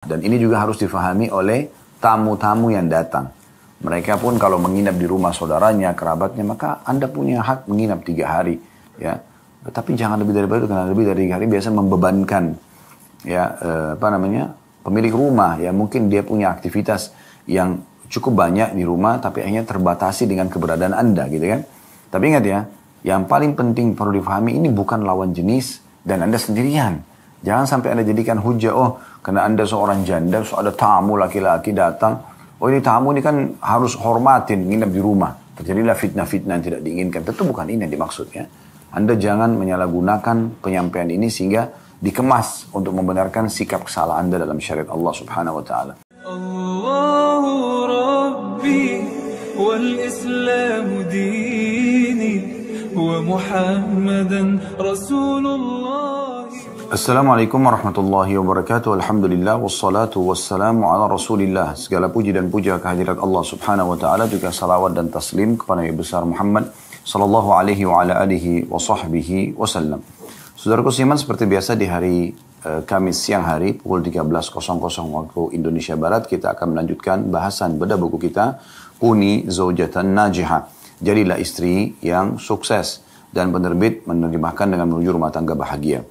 Dan ini juga harus difahami oleh tamu-tamu yang datang. Mereka pun kalau menginap di rumah saudaranya, kerabatnya, maka Anda punya hak menginap 3 hari. Ya, tapi jangan lebih dari itu, karena lebih dari 3 hari biasa membebankan pemilik rumah. Ya, mungkin dia punya aktivitas yang cukup banyak di rumah, tapi hanya terbatasi dengan keberadaan Anda, gitu kan? Tapi ingat ya, yang paling penting perlu difahami, ini bukan lawan jenis dan Anda sendirian. Jangan sampai Anda jadikan hujah, oh karena Anda seorang janda, so ada tamu laki-laki datang, oh ini tamu ini kan harus hormatin, nginep di rumah. Terjadilah fitnah-fitnah yang tidak diinginkan. Tentu bukan ini yang dimaksudnya. Anda jangan menyalahgunakan penyampaian ini sehingga dikemas untuk membenarkan sikap kesalahan Anda dalam syariat Allah Subhanahu wa taala. Allahu Rabbi wal Islam dini wa Muhammadan Rasulullah. Assalamualaikum warahmatullahi wabarakatuh. Alhamdulillah wassalatu wassalamu ala Rasulillah. Segala puji dan puja kehadirat Allah Subhanahu wa taala, juga salawat dan taslim kepada Nabi besar Muhammad sallallahu alaihi wa ala alihi wa sahbihi wasallam. Saudaraku seiman, seperti biasa di hari Kamis siang hari pukul 13.00 waktu Indonesia Barat, kita akan melanjutkan bahasan bedah buku kita Kuni Zaujatan Najihah. Jadilah istri yang sukses, dan penerbit menerjemahkan dengan menuju rumah tangga bahagia.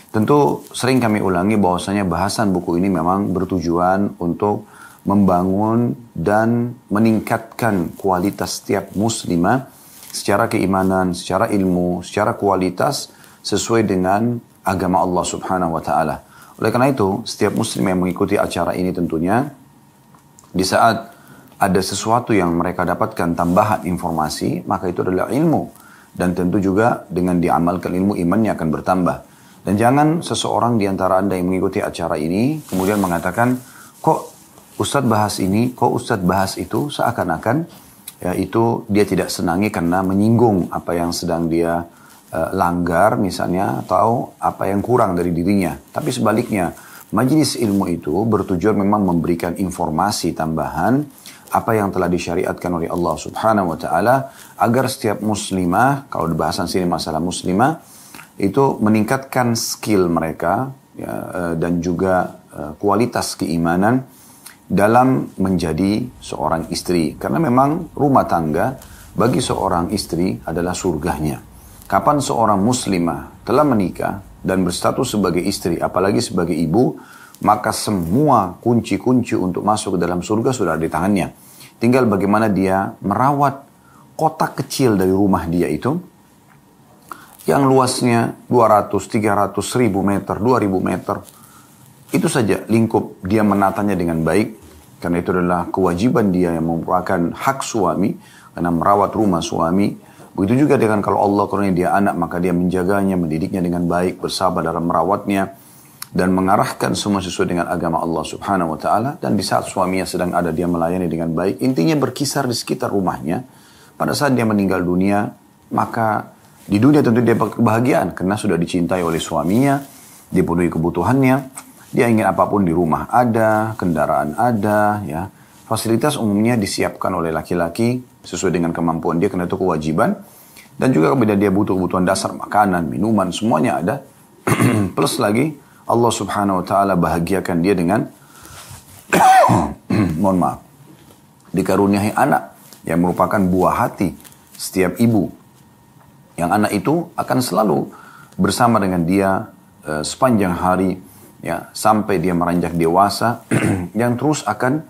Tentu sering kami ulangi bahwasanya bahasan buku ini memang bertujuan untuk membangun dan meningkatkan kualitas setiap muslimah secara keimanan, secara ilmu, secara kualitas sesuai dengan agama Allah Subhanahu wa taala. Oleh karena itu, setiap muslim yang mengikuti acara ini tentunya di saat ada sesuatu yang mereka dapatkan tambahan informasi, maka itu adalah ilmu, dan tentu juga dengan diamalkan ilmu, imannya akan bertambah. Dan jangan seseorang di antara Anda yang mengikuti acara ini kemudian mengatakan, kok Ustadz bahas ini, kok Ustadz bahas itu, seakan-akan ya itu dia tidak senangi karena menyinggung apa yang sedang dia langgar misalnya, atau apa yang kurang dari dirinya. Tapi sebaliknya, majelis ilmu itu bertujuan memang memberikan informasi tambahan apa yang telah disyariatkan oleh Allah Subhanahu wa taala, agar setiap muslimah, kalau di bahasan sini masalah muslimah, itu meningkatkan skill mereka ya, dan juga kualitas keimanan dalam menjadi seorang istri. Karena memang rumah tangga bagi seorang istri adalah surganya. Kapan seorang muslimah telah menikah dan berstatus sebagai istri, apalagi sebagai ibu, maka semua kunci-kunci untuk masuk ke dalam surga sudah ada di tangannya. Tinggal bagaimana dia merawat kotak kecil dari rumah dia itu, yang luasnya 200, 300, 1000 meter, 2000 meter. Itu saja lingkup dia menatanya dengan baik. Karena itu adalah kewajiban dia yang merupakan hak suami, karena merawat rumah suami. Begitu juga dengan kalau Allah kurnia dia anak, maka dia menjaganya, mendidiknya dengan baik, bersabar dalam merawatnya, dan mengarahkan semua sesuai dengan agama Allah Subhanahu wa taala. Dan di saat suaminya sedang ada, dia melayani dengan baik. Intinya berkisar di sekitar rumahnya. Pada saat dia meninggal dunia, maka di dunia tentu dia kebahagiaan karena sudah dicintai oleh suaminya, dipenuhi kebutuhannya, dia ingin apapun di rumah ada, kendaraan ada, ya. Fasilitas umumnya disiapkan oleh laki-laki sesuai dengan kemampuan dia, karena itu kewajiban. Dan juga kemudian dia butuh kebutuhan dasar, makanan, minuman, semuanya ada. Plus lagi Allah Subhanahu wa taala bahagiakan dia dengan mohon maaf, dikaruniai anak yang merupakan buah hati setiap ibu. Yang anak itu akan selalu bersama dengan dia sepanjang hari, ya, sampai dia meranjak dewasa, yang terus akan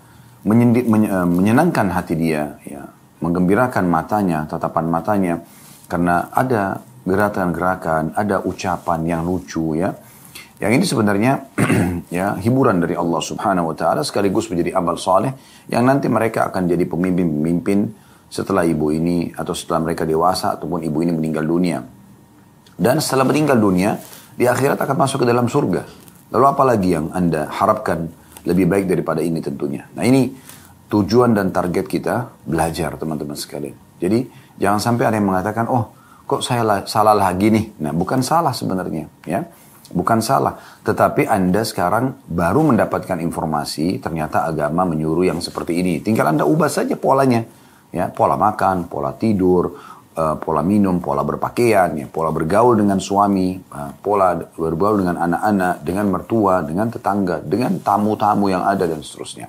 menyenangkan hati dia, ya, menggembirakan matanya, tatapan matanya, karena ada gerakan-gerakan, ada ucapan yang lucu, ya. Yang ini sebenarnya ya hiburan dari Allah Subhanahu wa taala, sekaligus menjadi amal saleh yang nanti mereka akan jadi pemimpin-pemimpin setelah ibu ini, atau setelah mereka dewasa, ataupun ibu ini meninggal dunia. Dan setelah meninggal dunia, di akhirat akan masuk ke dalam surga. Lalu apalagi yang Anda harapkan lebih baik daripada ini tentunya. Nah, ini tujuan dan target kita belajar, teman-teman sekalian. Jadi jangan sampai ada yang mengatakan, oh kok saya salah lagi nih. Nah, bukan salah sebenarnya, ya. Bukan salah. Tetapi Anda sekarang baru mendapatkan informasi, ternyata agama menyuruh yang seperti ini. Tinggal Anda ubah saja polanya. Ya, pola makan, pola tidur, pola minum, pola berpakaian, ya, pola bergaul dengan suami, pola bergaul dengan anak-anak, dengan mertua, dengan tetangga, dengan tamu-tamu yang ada dan seterusnya.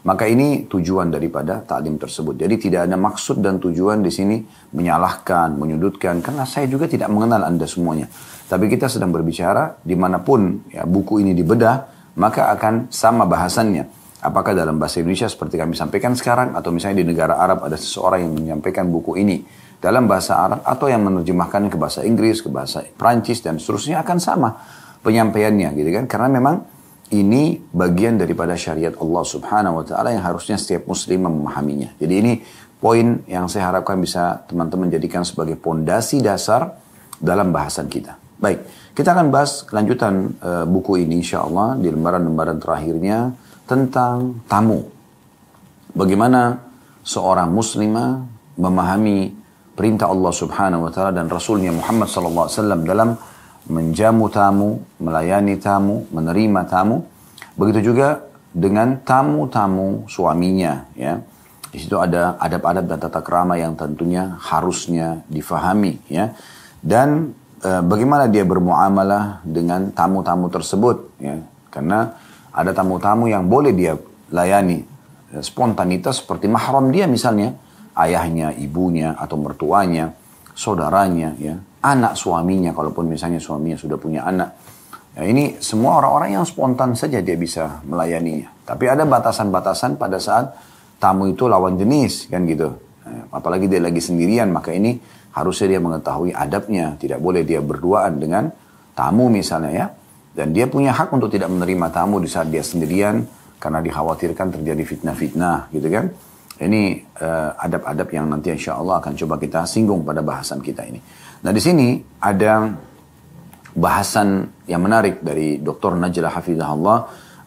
Maka ini tujuan daripada taklim tersebut. Jadi tidak ada maksud dan tujuan di sini menyalahkan, menyudutkan, karena saya juga tidak mengenal Anda semuanya. Tapi kita sedang berbicara dimanapun ya, buku ini dibedah, maka akan sama bahasannya. Apakah dalam bahasa Indonesia seperti kami sampaikan sekarang, atau misalnya di negara Arab ada seseorang yang menyampaikan buku ini dalam bahasa Arab, atau yang menerjemahkan ke bahasa Inggris, ke bahasa Prancis, dan seterusnya akan sama penyampaiannya gitu kan. Karena memang ini bagian daripada syariat Allah Subhanahu wa Ta'ala yang harusnya setiap muslim memahaminya. Jadi ini poin yang saya harapkan bisa teman-teman jadikan sebagai pondasi dasar dalam bahasan kita. Baik, kita akan bahas kelanjutan buku ini insya Allah di lembaran-lembaran terakhirnya tentang tamu. Bagaimana seorang muslimah memahami perintah Allah Subhanahu wa Ta'ala dan Rasulnya Muhammad sallallahu alaihi wasallam dalam menjamu tamu, melayani tamu, menerima tamu. Begitu juga dengan tamu-tamu suaminya, ya. Di situ ada adab-adab dan tata krama yang tentunya harusnya difahami, ya. Dan bagaimana dia bermuamalah dengan tamu-tamu tersebut, ya. Karena ada tamu-tamu yang boleh dia layani spontanitas seperti mahram dia misalnya, ayahnya, ibunya, atau mertuanya, saudaranya, ya, anak suaminya, kalaupun misalnya suaminya sudah punya anak. Ya, ini semua orang-orang yang spontan saja dia bisa melayaninya. Tapi ada batasan-batasan pada saat tamu itu lawan jenis, kan gitu. Apalagi dia lagi sendirian, maka ini harusnya dia mengetahui adabnya. Tidak boleh dia berduaan dengan tamu misalnya, ya. Dan dia punya hak untuk tidak menerima tamu di saat dia sendirian, karena dikhawatirkan terjadi fitnah-fitnah, gitu kan. Ini adab-adab yang nanti insya Allah akan coba kita singgung pada bahasan kita ini. Nah di sini ada bahasan yang menarik dari Dr. Najlah Hafizahullah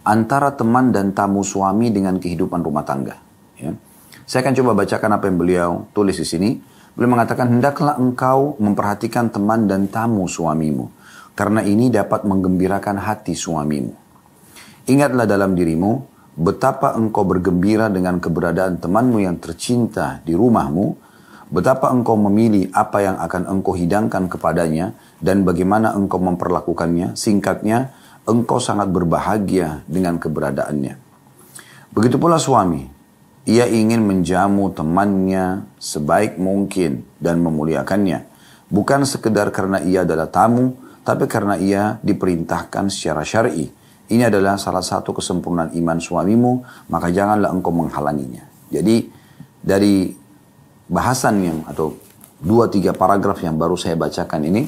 antara teman dan tamu suami dengan kehidupan rumah tangga. Ya. Saya akan coba bacakan apa yang beliau tulis di sini. Beliau mengatakan, hendaklah engkau memperhatikan teman dan tamu suamimu, karena ini dapat menggembirakan hati suamimu. Ingatlah dalam dirimu betapa engkau bergembira dengan keberadaan temanmu yang tercinta di rumahmu, betapa engkau memilih apa yang akan engkau hidangkan kepadanya, dan bagaimana engkau memperlakukannya. Singkatnya, engkau sangat berbahagia dengan keberadaannya. Begitu pula suami, ia ingin menjamu temannya sebaik mungkin dan memuliakannya, bukan sekedar karena ia adalah tamu, tapi karena ia diperintahkan secara syar'i. Ini adalah salah satu kesempurnaan iman suamimu, maka janganlah engkau menghalanginya. Jadi dari bahasan yang atau 2-3 paragraf yang baru saya bacakan ini,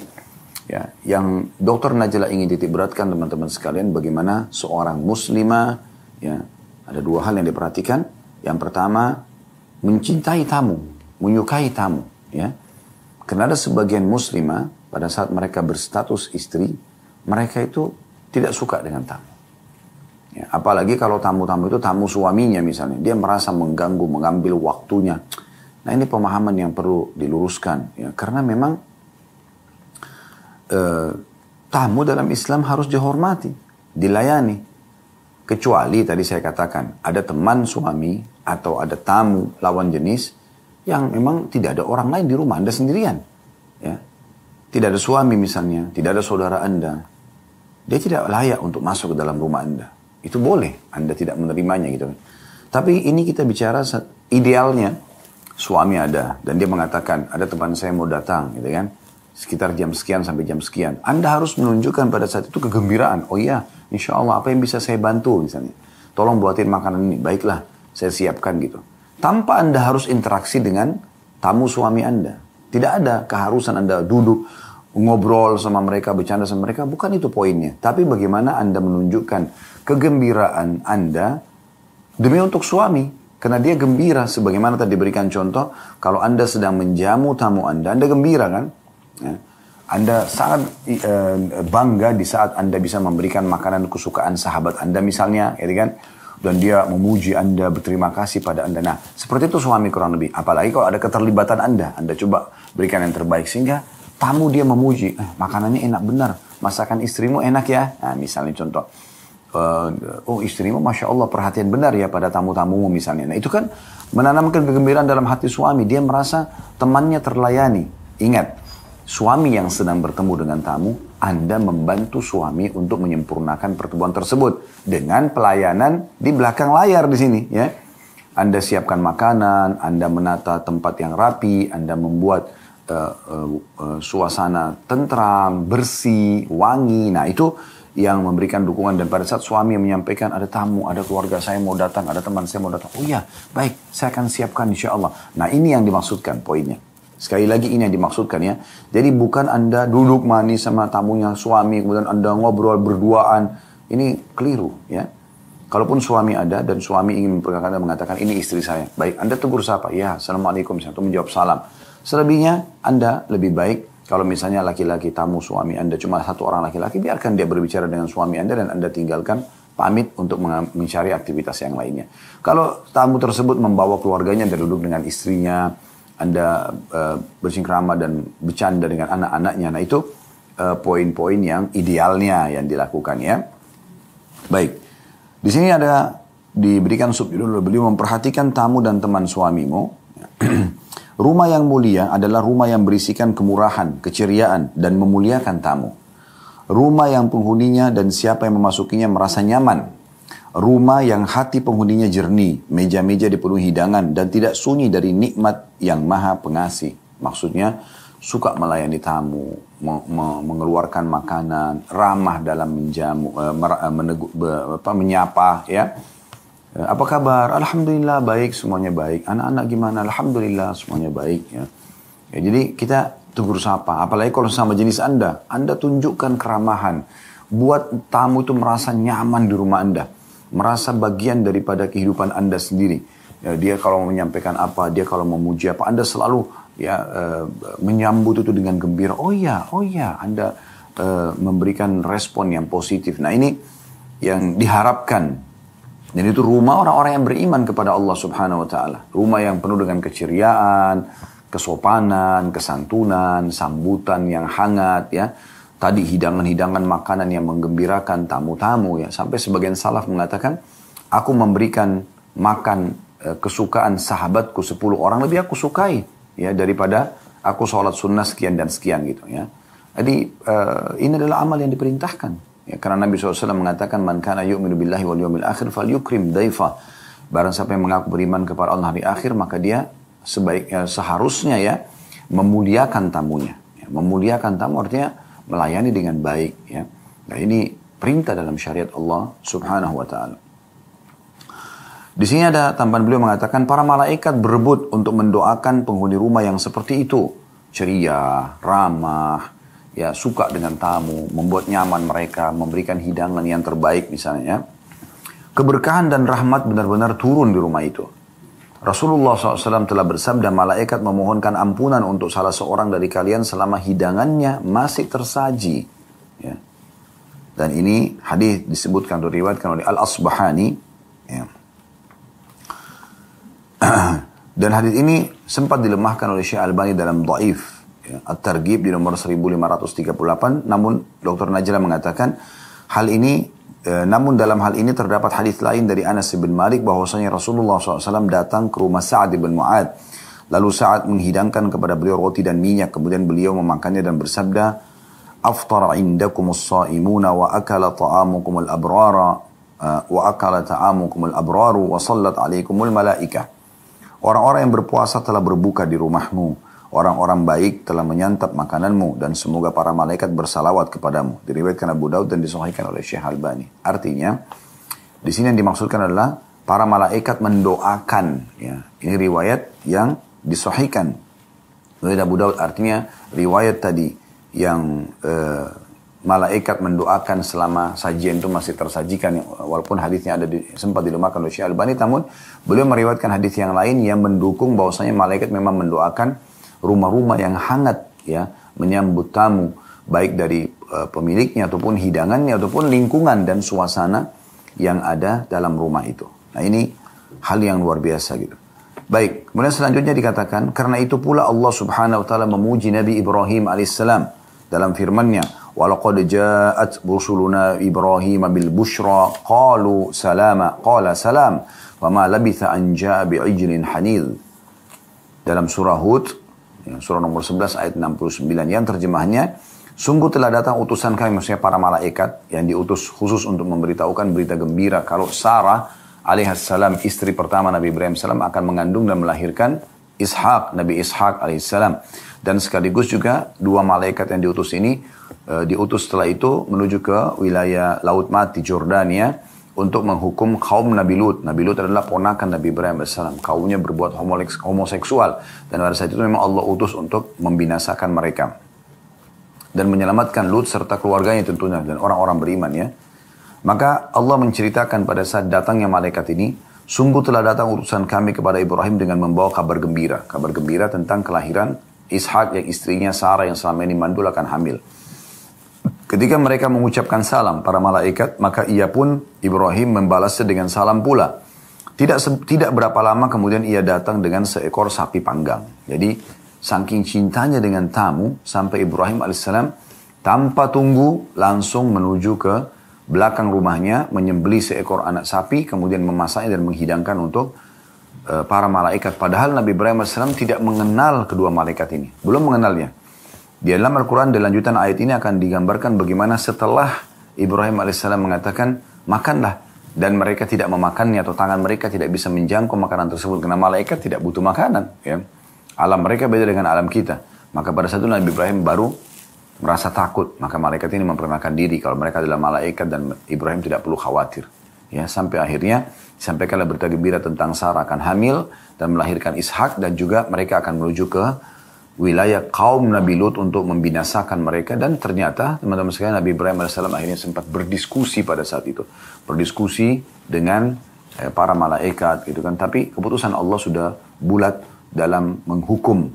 ya, yang Dr. Najlah ingin titik beratkan teman-teman sekalian, bagaimana seorang muslimah, ya, ada 2 hal yang diperhatikan. Yang pertama, mencintai tamu, menyukai tamu, ya. Karena ada sebagian muslimah pada saat mereka berstatus istri, mereka itu tidak suka dengan tamu. Ya, apalagi kalau tamu-tamu itu tamu suaminya misalnya. Dia merasa mengganggu, mengambil waktunya. Nah ini pemahaman yang perlu diluruskan. Ya, karena memang tamu dalam Islam harus dihormati, dilayani. Kecuali tadi saya katakan, ada teman suami atau ada tamu lawan jenis yang memang tidak ada orang lain di rumah, Anda sendirian. Ya. Tidak ada suami misalnya, tidak ada saudara Anda. Dia tidak layak untuk masuk ke dalam rumah Anda. Itu boleh, Anda tidak menerimanya gitu. Tapi ini kita bicara idealnya, suami ada, dan dia mengatakan, ada teman saya mau datang gitu kan, sekitar jam sekian sampai jam sekian. Anda harus menunjukkan pada saat itu kegembiraan. Oh iya, insya Allah apa yang bisa saya bantu misalnya. Tolong buatin makanan ini, baiklah, saya siapkan gitu. Tanpa Anda harus interaksi dengan tamu suami Anda. Tidak ada keharusan Anda duduk, ngobrol sama mereka, bercanda sama mereka, bukan itu poinnya. Tapi bagaimana Anda menunjukkan kegembiraan Anda demi untuk suami. Karena dia gembira, sebagaimana tadi diberikan contoh, kalau Anda sedang menjamu tamu Anda gembira kan? Ya. Anda sangat bangga di saat Anda bisa memberikan makanan kesukaan sahabat Anda misalnya, ya kan? Dan dia memuji Anda, berterima kasih pada Anda. Nah, seperti itu suami kurang lebih. Apalagi kalau ada keterlibatan Anda coba berikan yang terbaik sehingga tamu dia memuji, makanannya enak benar, masakan istrimu enak ya. Nah, misalnya contoh. oh istrimu Masya Allah perhatian benar ya pada tamu-tamumu misalnya. Nah itu kan menanamkan kegembiraan dalam hati suami. Dia merasa temannya terlayani. Ingat, suami yang sedang bertemu dengan tamu, Anda membantu suami untuk menyempurnakan pertemuan tersebut dengan pelayanan di belakang layar di sini, ya. Anda siapkan makanan, Anda menata tempat yang rapi, Anda membuat suasana tentram, bersih, wangi. Nah itu yang memberikan dukungan. Dan pada saat suami menyampaikan ada tamu, ada keluarga saya mau datang, ada teman saya mau datang. Oh iya, baik, saya akan siapkan insya Allah. Nah ini yang dimaksudkan poinnya. Sekali lagi ini yang dimaksudkan ya. Jadi bukan Anda duduk manis sama tamunya suami, kemudian Anda ngobrol berduaan. Ini keliru ya. Kalaupun suami ada dan suami ingin memperkenalkan dan mengatakan ini istri saya. Baik, Anda tegur siapa? Ya, Assalamualaikum. Atau menjawab salam. Selebihnya Anda lebih baik kalau misalnya laki-laki tamu suami Anda cuma satu orang laki-laki, biarkan dia berbicara dengan suami Anda dan Anda tinggalkan pamit untuk mencari aktivitas yang lainnya. Kalau tamu tersebut membawa keluarganya, Anda duduk dengan istrinya, Anda bersingkrama dan bercanda dengan anak-anaknya. Nah itu poin-poin yang idealnya yang dilakukan ya. Baik. Di sini ada diberikan subjudul, beliau memperhatikan tamu dan teman suamimu. Rumah yang mulia adalah rumah yang berisikan kemurahan, keceriaan, dan memuliakan tamu. Rumah yang penghuninya dan siapa yang memasukinya merasa nyaman. Rumah yang hati penghuninya jernih, meja-meja dipenuhi hidangan, dan tidak sunyi dari nikmat yang maha pengasih. Maksudnya, suka melayani tamu, mengeluarkan makanan, ramah dalam menjamu, menyapa, ya. Apa kabar? Alhamdulillah baik, semuanya baik. Anak-anak gimana? Alhamdulillah semuanya baik, ya. Ya, jadi kita tegur sapa. Apalagi kalau sama jenis Anda tunjukkan keramahan. Buat tamu itu merasa nyaman di rumah Anda, merasa bagian daripada kehidupan Anda sendiri. Ya, dia kalau mau menyampaikan apa, dia kalau memuji apa, Anda selalu menyambut itu dengan gembira. Oh ya, Anda memberikan respon yang positif. Nah ini yang diharapkan. Dan itu rumah orang-orang yang beriman kepada Allah Subhanahu Wa Taala. Rumah yang penuh dengan keceriaan, kesopanan, kesantunan, sambutan yang hangat, ya. Tadi hidangan-hidangan makanan yang menggembirakan tamu-tamu, ya. Sampai sebagian salaf mengatakan, aku memberikan makan kesukaan sahabatku 10 orang lebih aku sukai, ya, daripada aku sholat sunnah sekian dan sekian gitu, ya. Jadi ini adalah amal yang diperintahkan, ya, karena Nabi SAW mengatakan man kana yu'minu billahi wal yawmil akhir falyukrim daifa. Barang siapa yang mengaku beriman kepada Allah hari akhir, maka dia seharusnya ya memuliakan tamunya, ya. Memuliakan tamu artinya melayani dengan baik, ya. Nah ini perintah dalam syariat Allah Subhanahu Wa Taala. Di sini ada tambahan beliau mengatakan para malaikat berebut untuk mendoakan penghuni rumah yang seperti itu. Ceria, ramah, ya, suka dengan tamu, membuat nyaman mereka, memberikan hidangan yang terbaik misalnya. Keberkahan dan rahmat benar-benar turun di rumah itu. Rasulullah SAW telah bersabda, malaikat memohonkan ampunan untuk salah seorang dari kalian selama hidangannya masih tersaji. Ya. Dan ini hadis disebutkan atau diriwayatkan oleh Al-Asbahani. Ya. Dan hadis ini sempat dilemahkan oleh Syekh Albani dalam Dhaif, ya, At-Targhib di nomor 1538. Namun Dr. Najla mengatakan namun dalam hal ini terdapat hadis lain dari Anas bin Malik bahwasanya Rasulullah SAW datang ke rumah Sa'ad bin Mu'ad. Lalu Sa'ad menghidangkan kepada beliau roti dan minyak. Kemudian beliau memakannya dan bersabda, "Aftara indakumus sha'imuna wa akala ta'amukumul abrara wa akala ta'amukumul abraru wa sallat alaikumul malaikah." Orang-orang yang berpuasa telah berbuka di rumahmu. Orang-orang baik telah menyantap makananmu. Dan semoga para malaikat bersalawat kepadamu. Diriwayatkan Abu Daud dan disahihkan oleh Syekh Albani. Artinya, di sini yang dimaksudkan adalah para malaikat mendoakan. Ya. Ini riwayat yang disahihkan oleh Abu Daud. Artinya, riwayat tadi yang malaikat mendoakan selama sajian itu masih tersajikan, walaupun hadisnya sempat dilemahkan oleh Syekh Albani, namun beliau meriwayatkan hadis yang lain yang mendukung bahwasanya malaikat memang mendoakan rumah-rumah yang hangat, ya, menyambut tamu baik dari pemiliknya ataupun hidangannya ataupun lingkungan dan suasana yang ada dalam rumah itu. Nah ini hal yang luar biasa gitu. Baik, kemudian selanjutnya dikatakan karena itu pula Allah Subhanahu Wa Taala memuji Nabi Ibrahim alaihissalam dalam firman-Nya, walaqad ja'at rusuluna Ibrahim bil busyra qalu salama qala salam wa ma labitha an ja'a bi'ijlin hanid. Dalam surah Hud, surah nomor 11 ayat 69, yang terjemahnya, sungguh telah datang utusan kami, maksudnya para malaikat yang diutus khusus untuk memberitahukan berita gembira kalau Sarah alaihissalam, istri pertama Nabi Ibrahim salam, akan mengandung dan melahirkan Ishak, Nabi Ishak alaihissalam. Dan sekaligus juga dua malaikat yang diutus ini diutus setelah itu menuju ke wilayah Laut Mati Jordania untuk menghukum kaum Nabi Lut. Nabi Lut adalah ponakan Nabi Ibrahim alaihissalam. Kaumnya berbuat homoseksual dan pada saat itu memang Allah utus untuk membinasakan mereka dan menyelamatkan Lut serta keluarganya tentunya dan orang-orang beriman ya. Maka Allah menceritakan pada saat datangnya malaikat ini, sungguh telah datang utusan kami kepada Ibrahim dengan membawa kabar gembira tentang kelahiran Ishak yang istrinya Sarah yang selama ini mandul akan hamil. Ketika mereka mengucapkan salam para malaikat, maka ia pun Ibrahim membalasnya dengan salam pula. Tidak berapa lama kemudian ia datang dengan seekor sapi panggang. Jadi saking cintanya dengan tamu, sampai Ibrahim alaihissalam tanpa tunggu langsung menuju ke belakang rumahnya, menyembelih seekor anak sapi, kemudian memasaknya dan menghidangkan untuk para malaikat. Padahal Nabi Ibrahim alaihissalam tidak mengenal kedua malaikat ini, belum mengenalnya. Di dalam Al-Quran, di lanjutan ayat ini akan digambarkan bagaimana setelah Ibrahim alaihissalam mengatakan, makanlah, dan mereka tidak memakannya atau tangan mereka tidak bisa menjangkau makanan tersebut, karena malaikat tidak butuh makanan, ya. Alam mereka beda dengan alam kita. Maka pada saat itu Nabi Ibrahim baru merasa takut. Maka malaikat ini memperkenalkan diri kalau mereka adalah malaikat dan Ibrahim tidak perlu khawatir. Ya, sampai akhirnya disampaikanlah berita gembira tentang Sarah akan hamil dan melahirkan Ishak, dan juga mereka akan menuju ke wilayah kaum Nabi Lut untuk membinasakan mereka. Dan ternyata teman-teman sekalian, Nabi Ibrahim AS akhirnya sempat berdiskusi pada saat itu. Berdiskusi dengan para malaikat gitu kan. Tapi keputusan Allah sudah bulat dalam menghukum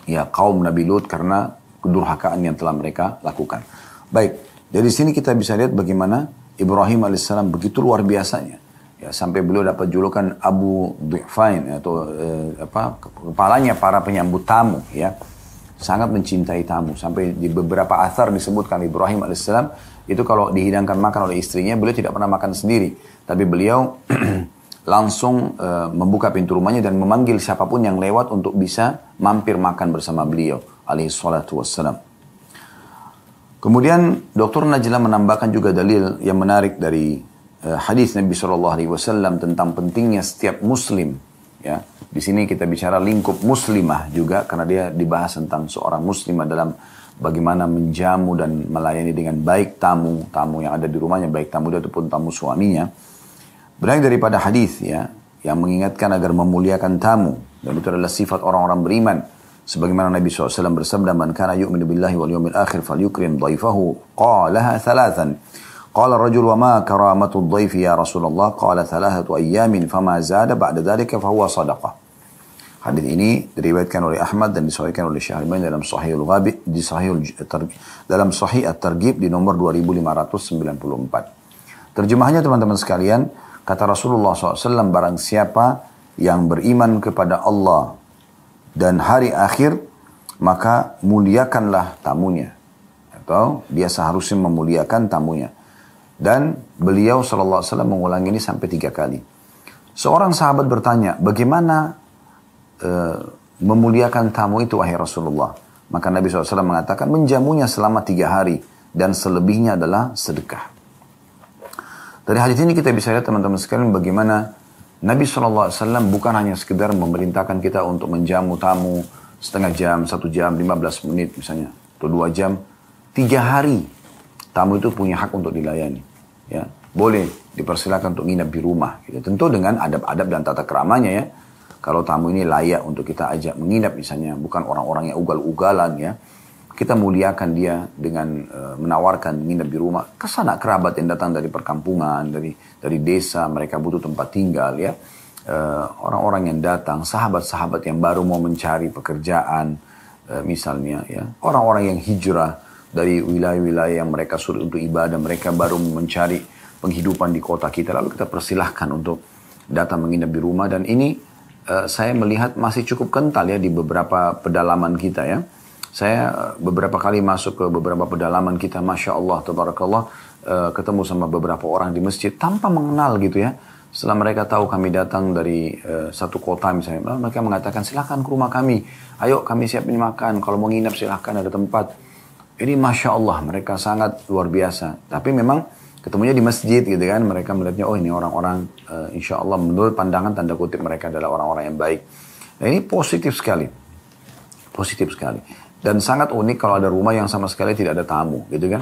ya kaum Nabi Lut karena kedurhakaan yang telah mereka lakukan. Baik, dari sini kita bisa lihat bagaimana Ibrahim alaihissalam begitu luar biasanya. Ya, sampai beliau dapat julukan Abu Du'fain atau kepalanya para penyambut tamu ya. Sangat mencintai tamu, sampai di beberapa athar disebutkan Ibrahim alaihissalam itu kalau dihidangkan makan oleh istrinya, beliau tidak pernah makan sendiri, tapi beliau langsung membuka pintu rumahnya dan memanggil siapapun yang lewat untuk bisa mampir makan bersama beliau alaihi salatu wassalam. Kemudian Dr. Najla menambahkan juga dalil yang menarik dari hadis Nabi SAW tentang pentingnya setiap muslim. Ya, di sini kita bicara lingkup muslimah juga karena dia dibahas tentang seorang muslimah dalam bagaimana menjamu dan melayani dengan baik tamu yang ada di rumahnya, baik tamu dia ataupun tamu suaminya. Berakhir daripada hadis ya yang mengingatkan agar memuliakan tamu, dan itu adalah sifat orang-orang beriman. Sebagaimana Nabi SAW bersabda, "Man kana yu'minu billahi wal yawmil akhir falyukrim dhaifahu." Qalaha thalathan. Qala ar-rajul wa ma karamatu ad-dhaifi ya Rasulullah? Qala thalathatu ayyamin fama zada ba'da dhalika fa huwa sadaqah. Hadis ini diriwayatkan oleh Ahmad dan disahihkan oleh Syekh Al-Albani dalam Sahih Al-Ghabi dalam Sahih At-Targhib di nomor 2594. Terjemahnya teman-teman sekalian, kata Rasulullah SAW, barang siapa yang beriman kepada Allah dan hari akhir, maka muliakanlah tamunya. Atau dia seharusnya memuliakan tamunya. Dan beliau SAW mengulangi ini sampai 3 kali. Seorang sahabat bertanya, bagaimana memuliakan tamu itu wahai Rasulullah? Maka Nabi SAW mengatakan, menjamunya selama 3 hari dan selebihnya adalah sedekah. Dari hadis ini kita bisa lihat teman-teman sekalian bagaimana Nabi SAW bukan hanya sekedar memerintahkan kita untuk menjamu tamu setengah jam, 1 jam, 15 menit misalnya, atau 2 jam, 3 hari. Tamu itu punya hak untuk dilayani. Ya, boleh dipersilakan untuk nginap di rumah. Gitu. Tentu dengan adab-adab dan tata keramanya ya. Kalau tamu ini layak untuk kita ajak menginap misalnya, bukan orang-orang yang ugal-ugalan ya. Kita muliakan dia dengan menawarkan nginap di rumah. Kesanak kerabat yang datang dari perkampungan, dari desa, mereka butuh tempat tinggal ya. Orang-orang yang datang, sahabat-sahabat yang baru mau mencari pekerjaan misalnya ya. Orang-orang yang hijrah dari wilayah-wilayah yang mereka sulit untuk ibadah, mereka baru mencari penghidupan di kota kita. Lalu kita persilahkan untuk datang menginap di rumah. Dan ini saya melihat masih cukup kental ya di beberapa pedalaman kita ya. Saya beberapa kali masuk ke beberapa pedalaman kita, Masya Allah, Tabarakallah, ketemu sama beberapa orang di masjid tanpa mengenal gitu ya. Setelah mereka tahu kami datang dari satu kota misalnya, mereka mengatakan silakan ke rumah kami, ayo kami siapin makan, kalau mau nginap silakan ada tempat. Ini Masya Allah, mereka sangat luar biasa. Tapi memang ketemunya di masjid gitu kan, mereka melihatnya, oh ini orang-orang Insya Allah menurut pandangan tanda kutip mereka adalah orang-orang yang baik. Nah ini positif sekali, positif sekali. Dan sangat unik kalau ada rumah yang sama sekali tidak ada tamu gitu kan.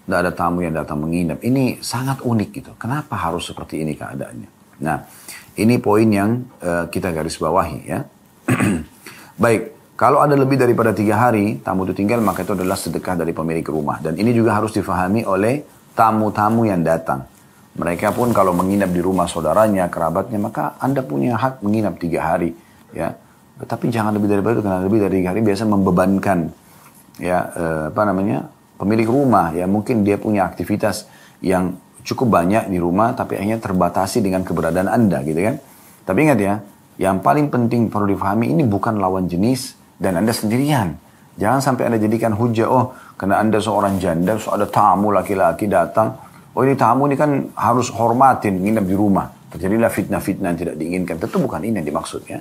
Tidak ada tamu yang datang menginap. Ini sangat unik gitu. Kenapa harus seperti ini keadaannya? Nah, ini poin yang kita garis bawahi ya. Baik, kalau ada lebih daripada 3 hari tamu itu tinggal, maka itu adalah sedekah dari pemilik rumah. Dan ini juga harus difahami oleh tamu-tamu yang datang. Mereka pun kalau menginap di rumah saudaranya, kerabatnya, maka Anda punya hak menginap 3 hari ya. Tapi jangan lebih daripada itu, karena lebih dari 3 hari biasa membebankan ya pemilik rumah ya. Mungkin dia punya aktivitas yang cukup banyak di rumah, tapi akhirnya terbatasi dengan keberadaan Anda gitu kan. Tapi ingat ya, yang paling penting perlu difahami, ini bukan lawan jenis dan Anda sendirian. Jangan sampai Anda jadikan hujah, oh karena Anda seorang janda, so ada tamu laki-laki datang, oh ini tamu ini kan harus hormatin, nginap di rumah. Terjadilah fitnah-fitnah yang tidak diinginkan. Tentu bukan ini yang dimaksudnya.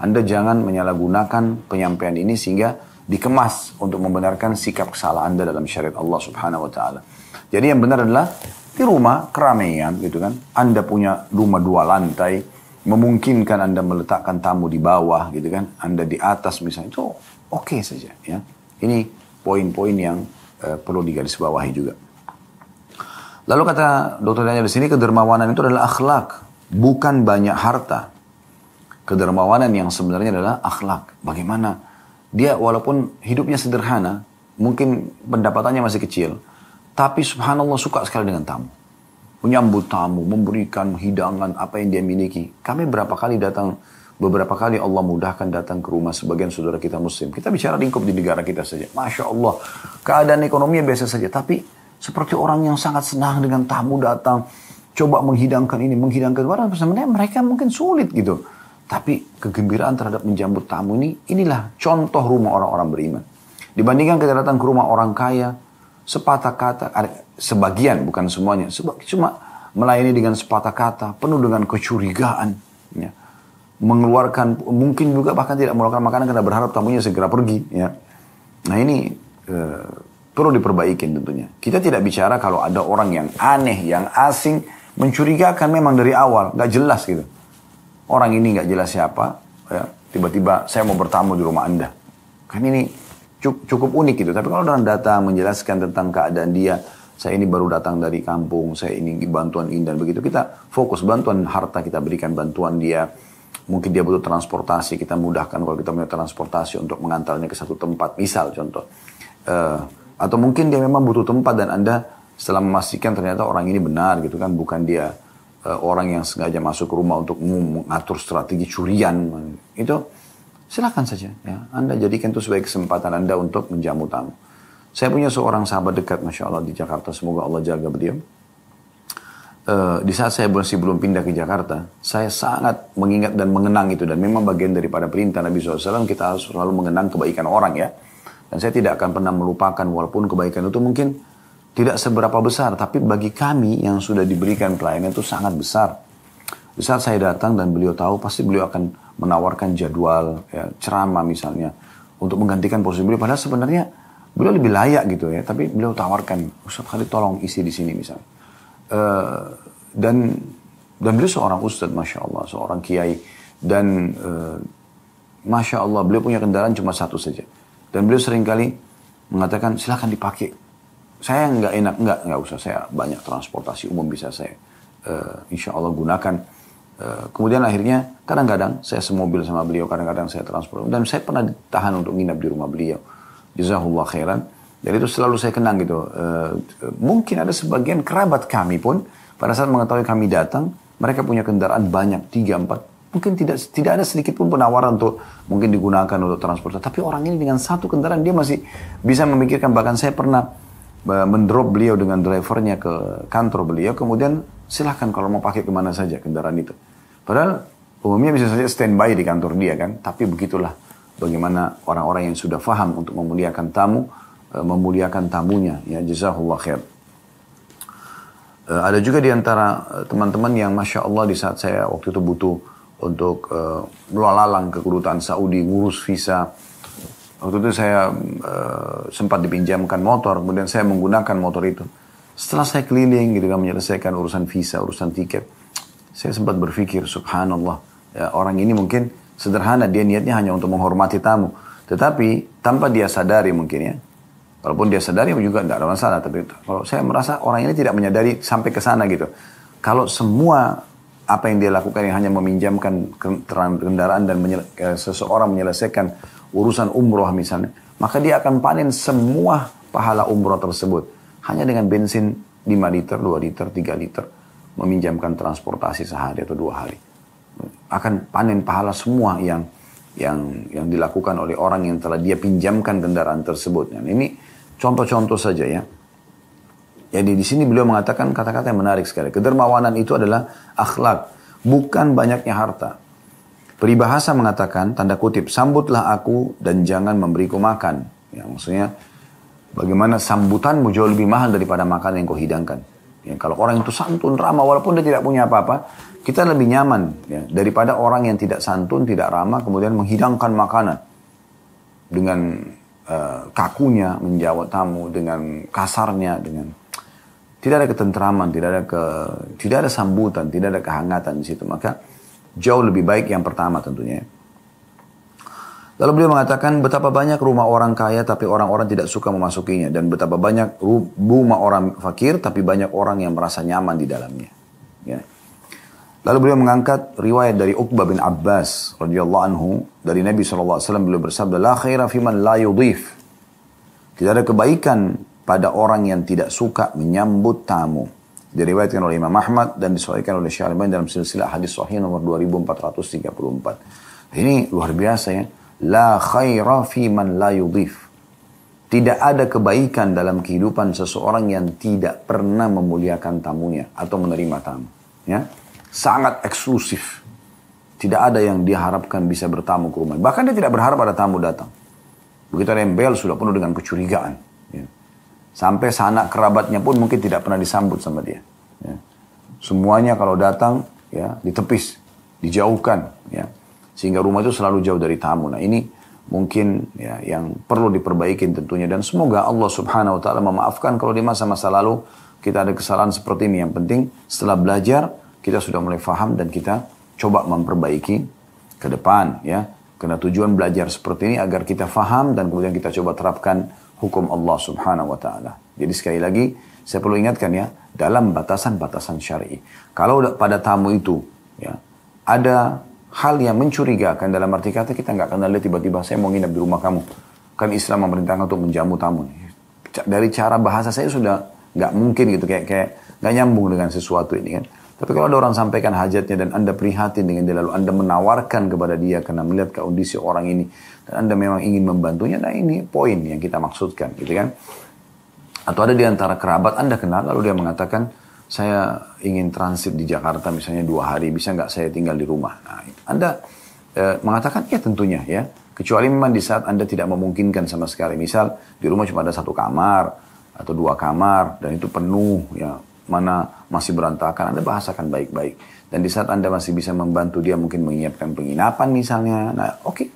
Anda jangan menyalahgunakan penyampaian ini sehingga dikemas untuk membenarkan sikap kesalahan Anda dalam syariat Allah Subhanahu wa taala. Jadi yang benar adalah di rumah keramaian gitu kan. Anda punya rumah 2 lantai, memungkinkan Anda meletakkan tamu di bawah gitu kan. Anda di atas misalnya, itu oke saja ya. Ini poin-poin yang perlu digarisbawahi juga. Lalu kata Dr. Daniel di sini, kedermawanan itu adalah akhlak, bukan banyak harta. Kedermawanan yang sebenarnya adalah akhlak. Bagaimana dia walaupun hidupnya sederhana, mungkin pendapatannya masih kecil, tapi subhanallah suka sekali dengan tamu. Menyambut tamu, memberikan hidangan apa yang dia miliki. Kami beberapa kali Allah mudahkan datang ke rumah sebagian saudara kita muslim. Kita bicara lingkup di negara kita saja. Masya Allah, keadaan ekonomi biasa saja. Tapi seperti orang yang sangat senang dengan tamu datang, coba menghidangkan ini, menghidangkan orang. Sebenarnya mereka mungkin sulit gitu. Tapi kegembiraan terhadap menjambut tamu ini, inilah contoh rumah orang-orang beriman. Dibandingkan kita datang ke rumah orang kaya, sepatah kata, sebagian bukan semuanya, cuma melayani dengan sepatah kata, penuh dengan kecurigaan, ya. Mengeluarkan, mungkin juga bahkan tidak mengeluarkan makanan karena berharap tamunya segera pergi. Ya. Nah ini perlu diperbaiki tentunya. Kita tidak bicara kalau ada orang yang aneh, yang asing, mencurigakan memang dari awal, nggak jelas gitu. Orang ini nggak jelas siapa, ya, tiba-tiba saya mau bertamu di rumah Anda. Kan ini cukup unik gitu. Tapi kalau orang datang menjelaskan tentang keadaan dia, saya ini baru datang dari kampung, saya ini bantuan ini dan begitu, kita fokus bantuan harta, kita berikan bantuan dia. Mungkin dia butuh transportasi, kita mudahkan kalau kita punya transportasi untuk mengantarnya ke satu tempat, misal contoh. Atau mungkin dia memang butuh tempat dan Anda setelah memastikan ternyata orang ini benar gitu kan, bukan dia orang yang sengaja masuk ke rumah untuk mengatur strategi curian, itu silakan saja ya. Anda jadikan itu sebagai kesempatan Anda untuk menjamu tamu. Saya punya seorang sahabat dekat, Masya Allah, di Jakarta, semoga Allah jaga beliau. Di saat saya masih belum pindah ke Jakarta, saya sangat mengingat dan mengenang itu, dan memang bagian daripada perintah Nabi SAW, kita harus selalu mengenang kebaikan orang ya. Dan saya tidak akan pernah melupakan, walaupun kebaikan itu mungkin tidak seberapa besar, tapi bagi kami yang sudah diberikan pelayanan itu sangat besar. Di saat saya datang dan beliau tahu, pasti beliau akan menawarkan jadwal, ya, ceramah misalnya, untuk menggantikan posisi beliau. Padahal sebenarnya beliau lebih layak gitu ya, tapi beliau tawarkan, Ustaz Khalid tolong isi di sini misalnya. Dan beliau seorang ustadz, Masya Allah, seorang kiai. Dan Masya Allah, beliau punya kendaraan cuma satu saja. Dan beliau seringkali mengatakan, silakan dipakai. Saya nggak usah, saya banyak transportasi umum bisa saya insya Allah gunakan. Kemudian akhirnya kadang-kadang saya semobil sama beliau, kadang-kadang saya transport. Dan saya pernah ditahan untuk nginap di rumah beliau. Jazakallah khairan. Dan itu selalu saya kenang gitu. Mungkin ada sebagian kerabat kami pun pada saat mengetahui kami datang, mereka punya kendaraan banyak, 3, 4. Mungkin tidak ada sedikit pun penawaran untuk mungkin digunakan untuk transportasi. Tapi orang ini dengan satu kendaraan dia masih bisa memikirkan. Bahkan saya pernah mendrop beliau dengan drivernya ke kantor beliau, kemudian silahkan kalau mau pakai kemana saja kendaraan itu. Padahal umumnya bisa saja standby di kantor dia kan, tapi begitulah bagaimana orang-orang yang sudah faham untuk memuliakan tamu, memuliakan tamunya. Ya, jazakallah khair. Ada juga di antara teman-teman yang Masya Allah di saat saya waktu itu butuh untuk melalang ke kedutaan Saudi, ngurus visa. Waktu itu saya sempat dipinjamkan motor, kemudian saya menggunakan motor itu. Setelah saya keliling gitu kan menyelesaikan urusan visa, urusan tiket, saya sempat berpikir, subhanallah, ya, orang ini mungkin sederhana, dia niatnya hanya untuk menghormati tamu. Tetapi tanpa dia sadari mungkin ya, walaupun dia sadari juga tidak ada masalah. Tapi kalau saya merasa orang ini tidak menyadari sampai ke sana gitu. Kalau semua apa yang dia lakukan yang hanya meminjamkan kendaraan dan seseorang menyelesaikan urusan umroh misalnya, maka dia akan panen semua pahala umroh tersebut. Hanya dengan bensin 5 liter, 2 liter, 3 liter. Meminjamkan transportasi sehari atau 2 hari. Akan panen pahala semua yang dilakukan oleh orang yang telah dia pinjamkan kendaraan tersebut. Dan ini contoh-contoh saja ya. Jadi di sini beliau mengatakan kata-kata yang menarik sekali. Kedermawanan itu adalah akhlak, bukan banyaknya harta. Peribahasa mengatakan, tanda kutip, sambutlah aku dan jangan memberiku makan. Ya, maksudnya, bagaimana sambutanmu jauh lebih mahal daripada makanan yang kau hidangkan. Ya, kalau orang itu santun, ramah, walaupun dia tidak punya apa-apa, kita lebih nyaman ya, daripada orang yang tidak santun, tidak ramah, kemudian menghidangkan makanan. Dengan kakunya menjawab tamu, dengan kasarnya, dengan tidak ada ketentraman, tidak ada sambutan, tidak ada kehangatan di situ. Maka jauh lebih baik yang pertama tentunya. Lalu beliau mengatakan betapa banyak rumah orang kaya tapi orang-orang tidak suka memasukinya. Dan betapa banyak rumah orang fakir tapi banyak orang yang merasa nyaman di dalamnya. Ya. Lalu beliau mengangkat riwayat dari Uqbah bin Abbas radhiyallahu anhu dari Nabi SAW. Beliau bersabda, la khaira fiman la yudhif. Tidak ada kebaikan pada orang yang tidak suka menyambut tamu. Diriwayatkan oleh Imam Ahmad dan disahihkan oleh Syekh Al-Albani dalam silsilah hadis sahih nomor 2434. Ini luar biasa ya. La khaira fi man la yudhif. Tidak ada kebaikan dalam kehidupan seseorang yang tidak pernah memuliakan tamunya atau menerima tamu. Ya, sangat eksklusif. Tidak ada yang dia harapkan bisa bertamu ke rumah. Bahkan dia tidak berharap ada tamu datang. Begitu ada yang bel sudah penuh dengan kecurigaan. Ya. Sampai sanak kerabatnya pun mungkin tidak pernah disambut sama dia. Ya. Semuanya kalau datang ya ditepis, dijauhkan. Ya. Sehingga rumah itu selalu jauh dari tamu. Nah ini mungkin ya, yang perlu diperbaiki tentunya. Dan semoga Allah subhanahu wa ta'ala memaafkan kalau di masa-masa lalu kita ada kesalahan seperti ini. Yang penting setelah belajar kita sudah mulai faham dan kita coba memperbaiki ke depan. Ya. Karena tujuan belajar seperti ini agar kita faham dan kemudian kita coba terapkan hukum Allah subhanahu wa ta'ala. Jadi sekali lagi saya perlu ingatkan ya, dalam batasan-batasan syar'i. Kalau pada tamu itu ya, ada hal yang mencurigakan, dalam arti kata kita nggak kenal dia tiba-tiba saya mau nginap di rumah kamu. Kan Islam memerintahkan untuk menjamu tamu. Dari cara bahasa saya sudah nggak mungkin gitu, kayak nggak nyambung dengan sesuatu ini kan. Tapi kalau ada orang sampaikan hajatnya dan Anda prihatin dengan dia, lalu Anda menawarkan kepada dia karena melihat kondisi orang ini dan Anda memang ingin membantunya, nah ini poin yang kita maksudkan gitu kan. Atau ada di antara kerabat Anda kenal lalu dia mengatakan, saya ingin transit di Jakarta misalnya 2 hari, bisa nggak saya tinggal di rumah? Nah, Anda mengatakan ya tentunya ya, kecuali memang di saat Anda tidak memungkinkan sama sekali. Misal di rumah cuma ada 1 kamar atau 2 kamar dan itu penuh ya, mana masih berantakan, Anda bahasakan baik-baik. Dan di saat Anda masih bisa membantu dia mungkin menyiapkan penginapan misalnya, nah oke,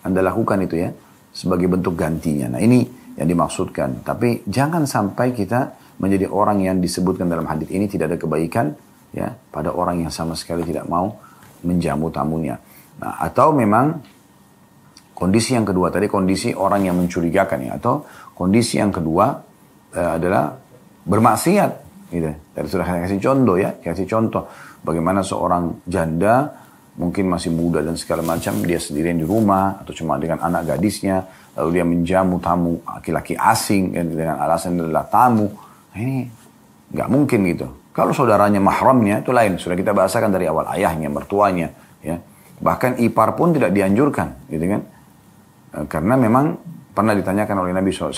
Anda lakukan itu ya sebagai bentuk gantinya. Nah ini yang dimaksudkan. Tapi jangan sampai kita menjadi orang yang disebutkan dalam hadits ini tidak ada kebaikan ya pada orang yang sama sekali tidak mau menjamu tamunya. Nah, atau memang kondisi yang kedua tadi, kondisi orang yang mencurigakan ya, atau kondisi yang kedua adalah bermaksiat gitu. Tadi sudah saya kasih contoh ya, kasih contoh bagaimana seorang janda mungkin masih muda dan segala macam, dia sendirian di rumah atau cuma dengan anak gadisnya, lalu dia menjamu tamu laki-laki asing dengan alasan adalah tamu. Nah, ini nggak mungkin gitu. Kalau saudaranya mahramnya itu lain, sudah kita bahasakan dari awal, ayahnya, mertuanya, ya. Bahkan ipar pun tidak dianjurkan, gitu kan? Karena memang pernah ditanyakan oleh Nabi SAW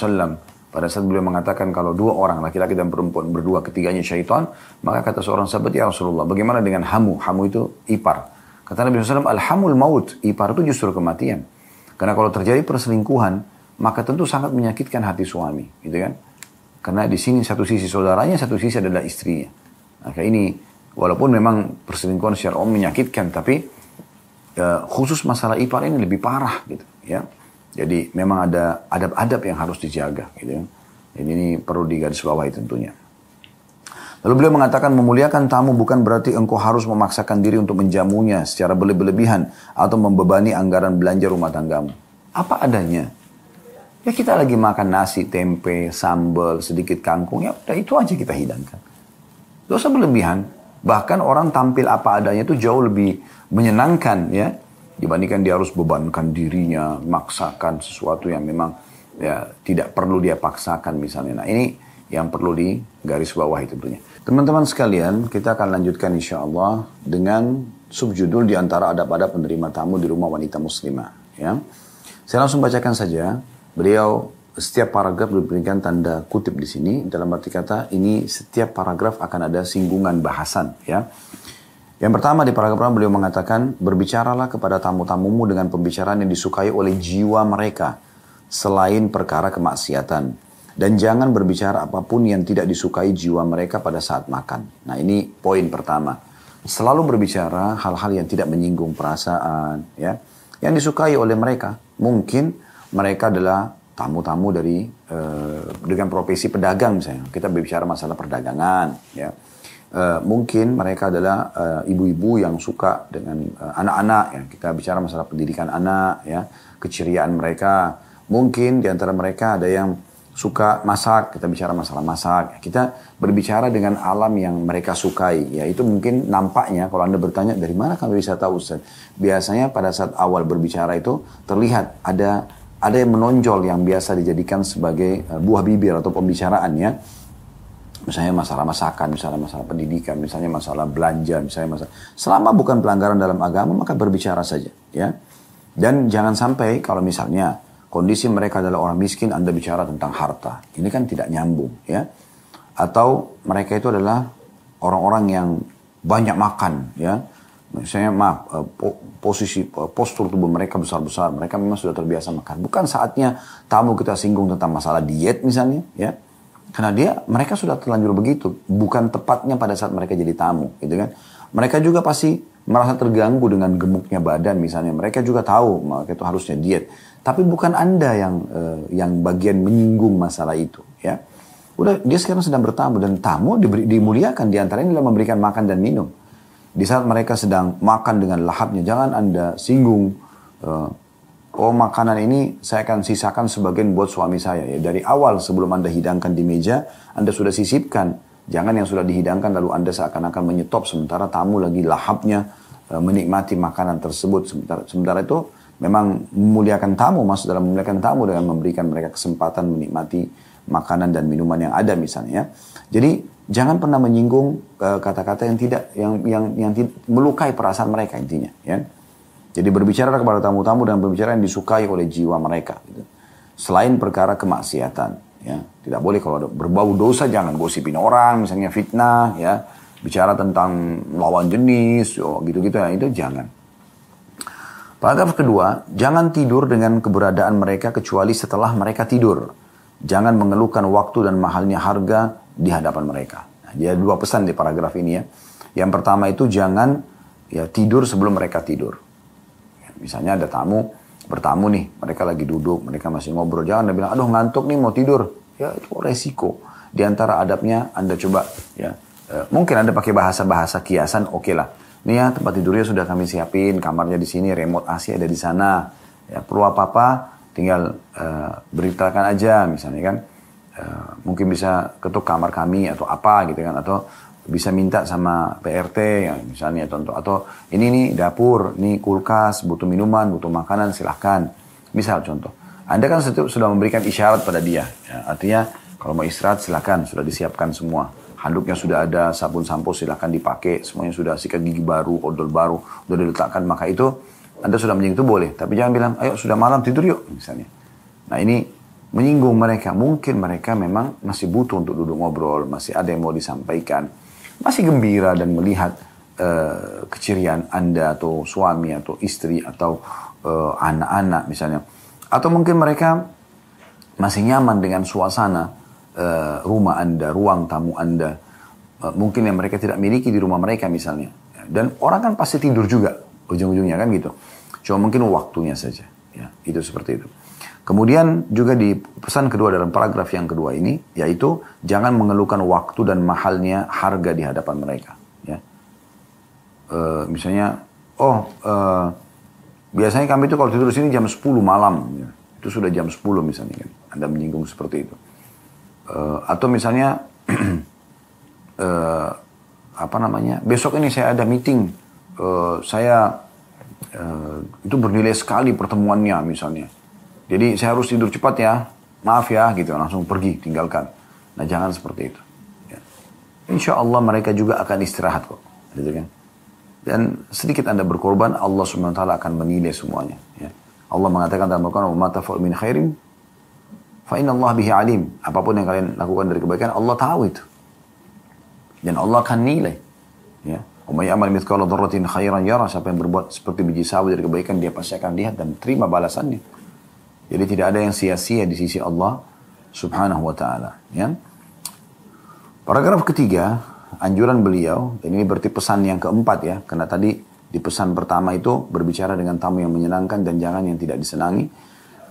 pada saat beliau mengatakan kalau 2 orang, laki-laki dan perempuan berdua, ketiganya syaitan, maka kata seorang sahabat, ya Rasulullah, bagaimana dengan hamu? Hamu itu ipar. Kata Nabi SAW, alhamul maut, ipar itu justru kematian. Karena kalau terjadi perselingkuhan, maka tentu sangat menyakitkan hati suami, gitu kan? Karena di sini satu sisi saudaranya, satu sisi adalah istrinya. Maka ini, walaupun memang perselingkuhan secara umum menyakitkan, tapi khusus masalah ipar ini lebih parah, gitu, ya. Jadi memang ada adab-adab yang harus dijaga, gitu kan? Jadi ini perlu digarisbawahi tentunya. Lalu beliau mengatakan memuliakan tamu bukan berarti engkau harus memaksakan diri untuk menjamunya secara berlebihan atau membebani anggaran belanja rumah tanggamu. Apa adanya. Ya kita lagi makan nasi, tempe, sambal, sedikit kangkung, ya udah itu aja kita hidangkan. Gak usah berlebihan. Bahkan orang tampil apa adanya itu jauh lebih menyenangkan ya. Dibandingkan dia harus bebankan dirinya, maksakan sesuatu yang memang ya tidak perlu dia paksakan misalnya. Nah ini yang perlu digarisbawahi tentunya. Teman-teman sekalian, kita akan lanjutkan insya Allah dengan subjudul di antara adab-adab penerima tamu di rumah wanita muslimah. Ya. Saya langsung bacakan saja. Beliau setiap paragraf diberikan tanda kutip di sini. Dalam arti kata ini setiap paragraf akan ada singgungan bahasan. Ya. Yang pertama di paragraf pertama beliau mengatakan, berbicaralah kepada tamu-tamumu dengan pembicaraan yang disukai oleh jiwa mereka selain perkara kemaksiatan. Dan jangan berbicara apapun yang tidak disukai jiwa mereka pada saat makan. Nah ini poin pertama. Selalu berbicara hal-hal yang tidak menyinggung perasaan. Ya, yang disukai oleh mereka. Mungkin mereka adalah tamu-tamu dari dengan profesi pedagang misalnya. Kita berbicara masalah perdagangan. Ya. Mungkin mereka adalah ibu-ibu yang suka dengan anak-anak. Ya. Kita bicara masalah pendidikan anak. Ya. Keceriaan mereka. Mungkin di antara mereka ada yang suka masak, kita bicara masalah masak. Kita berbicara dengan alam yang mereka sukai. Ya itu mungkin nampaknya kalau Anda bertanya dari mana kami bisa tahu Ustaz? Biasanya pada saat awal berbicara itu terlihat ada yang menonjol yang biasa dijadikan sebagai buah bibir atau pembicaraan ya. Misalnya masalah masakan, misalnya masalah pendidikan, misalnya masalah belanja, misalnya masalah. Selama bukan pelanggaran dalam agama maka berbicara saja ya. Dan jangan sampai kalau misalnya kondisi mereka adalah orang miskin, Anda bicara tentang harta. Ini kan tidak nyambung, ya. Atau mereka itu adalah orang-orang yang banyak makan, ya. Misalnya, postur tubuh mereka besar-besar. Mereka memang sudah terbiasa makan. Bukan saatnya tamu kita singgung tentang masalah diet misalnya, ya. Karena mereka sudah terlanjur begitu. Bukan tepatnya pada saat mereka jadi tamu, gitu kan. Mereka juga pasti merasa terganggu dengan gemuknya badan misalnya. Mereka juga tahu mereka itu harusnya diet. Tapi bukan Anda yang bagian menyinggung masalah itu, ya. Udah dia sekarang sedang bertamu dan tamu dimuliakan, di antaranya adalah memberikan makan dan minum. Di saat mereka sedang makan dengan lahapnya, jangan Anda singgung. Makanan ini saya akan sisakan sebagian buat suami saya. Ya, dari awal sebelum Anda hidangkan di meja, Anda sudah sisipkan. Jangan yang sudah dihidangkan lalu Anda seakan-akan menyetop sementara tamu lagi lahapnya menikmati makanan tersebut. Sementara itu memang memuliakan tamu, maksud dalam memuliakan tamu dengan memberikan mereka kesempatan menikmati makanan dan minuman yang ada misalnya. Jadi jangan pernah menyinggung kata-kata yang tidak melukai perasaan mereka intinya. Ya. Jadi berbicara kepada tamu-tamu dan berbicara yang disukai oleh jiwa mereka. Gitu. Selain perkara kemaksiatan, ya tidak boleh kalau ada berbau dosa jangan gosipin orang, misalnya fitnah, ya bicara tentang lawan jenis, gitu-gitu ya itu jangan. Paragraf kedua, jangan tidur dengan keberadaan mereka kecuali setelah mereka tidur. Jangan mengeluhkan waktu dan mahalnya harga di hadapan mereka. Nah, dia dua pesan di paragraf ini ya. Yang pertama itu jangan ya tidur sebelum mereka tidur. Ya, misalnya ada bertamu nih, mereka lagi duduk, mereka masih ngobrol. Jangan Anda bilang, aduh ngantuk nih mau tidur. Ya itu resiko. Di antara adabnya Anda coba ya. Mungkin Anda pakai bahasa-bahasa kiasan, oke lah. Nih ya tempat tidurnya sudah kami siapin, kamarnya di sini, remote AC ada di sana. Ya perlu apa-apa, tinggal beritakan aja misalnya kan. Mungkin bisa ketuk kamar kami atau apa gitu kan, atau bisa minta sama PRT ya, misalnya atau ini nih dapur, nih kulkas, butuh minuman, butuh makanan silahkan. Misal contoh, Anda kan sudah memberikan isyarat pada dia, ya, artinya kalau mau istirahat silahkan, sudah disiapkan semua. Handuknya sudah ada, sabun sampo silahkan dipakai, semuanya sudah, sikat gigi baru, odol baru, sudah diletakkan, maka itu Anda sudah menyinggung itu boleh. Tapi jangan bilang, ayo sudah malam tidur yuk, misalnya. Nah ini menyinggung mereka, mungkin mereka memang masih butuh untuk duduk ngobrol, masih ada yang mau disampaikan, masih gembira dan melihat kecirian Anda atau suami atau istri atau anak-anak misalnya. Atau mungkin mereka masih nyaman dengan suasana rumah Anda, ruang tamu Anda. Mungkin yang mereka tidak miliki di rumah mereka misalnya. Dan orang kan pasti tidur juga ujung-ujungnya kan gitu. Cuma mungkin waktunya saja. Ya, itu seperti itu. Kemudian juga di pesan kedua dalam paragraf yang kedua ini, yaitu jangan mengeluhkan waktu dan mahalnya harga di hadapan mereka. Ya. Misalnya, biasanya kami itu kalau tidur di sini jam 10 malam. Ya. Itu sudah jam 10 misalnya kan. Anda menyinggung seperti itu. Atau misalnya, besok ini saya ada meeting. Itu bernilai sekali pertemuannya misalnya. Jadi saya harus tidur cepat ya. Maaf ya gitu. Langsung pergi, tinggalkan. Nah jangan seperti itu. Ya. Insya Allah mereka juga akan istirahat kok. Gitu kan. Dan sedikit Anda berkorban, Allah SWT akan menilai semuanya. Ya. Allah mengatakan dalam Al-Quran, وَمَا تَفْعَلُ مِنْ خَيْرٍ فَإِنَّ اللَّهَ بِهِ عَلِيمٌ. Apapun yang kalian lakukan dari kebaikan, Allah tahu itu. Dan Allah akan nilai. Ya. وَمَا يَعْمَلْ مِثْقَالَ ذَرَّةٍ خَيْرًا يَرَهُ. Siapa yang berbuat seperti biji sawi dari kebaikan, dia pasti akan lihat dan terima balasannya. Jadi tidak ada yang sia-sia di sisi Allah Subhanahu wa ta'ala. Ya. Paragraf ketiga, anjuran beliau, dan ini berarti pesan yang keempat ya, karena tadi di pesan pertama itu berbicara dengan tamu yang menyenangkan dan jangan yang tidak disenangi.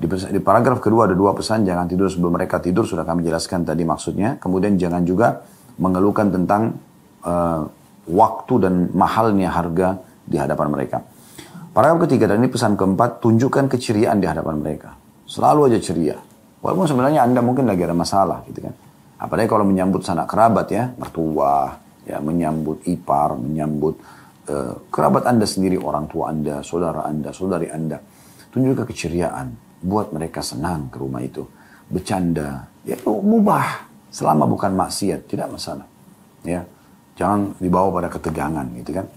Di paragraf kedua ada dua pesan, jangan tidur sebelum mereka tidur, sudah kami jelaskan tadi maksudnya. Kemudian jangan juga mengeluhkan tentang waktu dan mahalnya harga di hadapan mereka. Paragraf ketiga, dan ini pesan keempat, tunjukkan keceriaan di hadapan mereka. Selalu aja ceria. Walaupun sebenarnya Anda mungkin lagi ada masalah gitu kan. Apalagi kalau menyambut sanak kerabat ya, mertua, ya menyambut ipar, menyambut kerabat Anda sendiri, orang tua Anda, saudara Anda, saudari Anda. Tunjukkan keceriaan, buat mereka senang ke rumah itu. Bercanda, ya itu mubah, selama bukan maksiat, tidak masalah. Ya, jangan dibawa pada ketegangan gitu kan.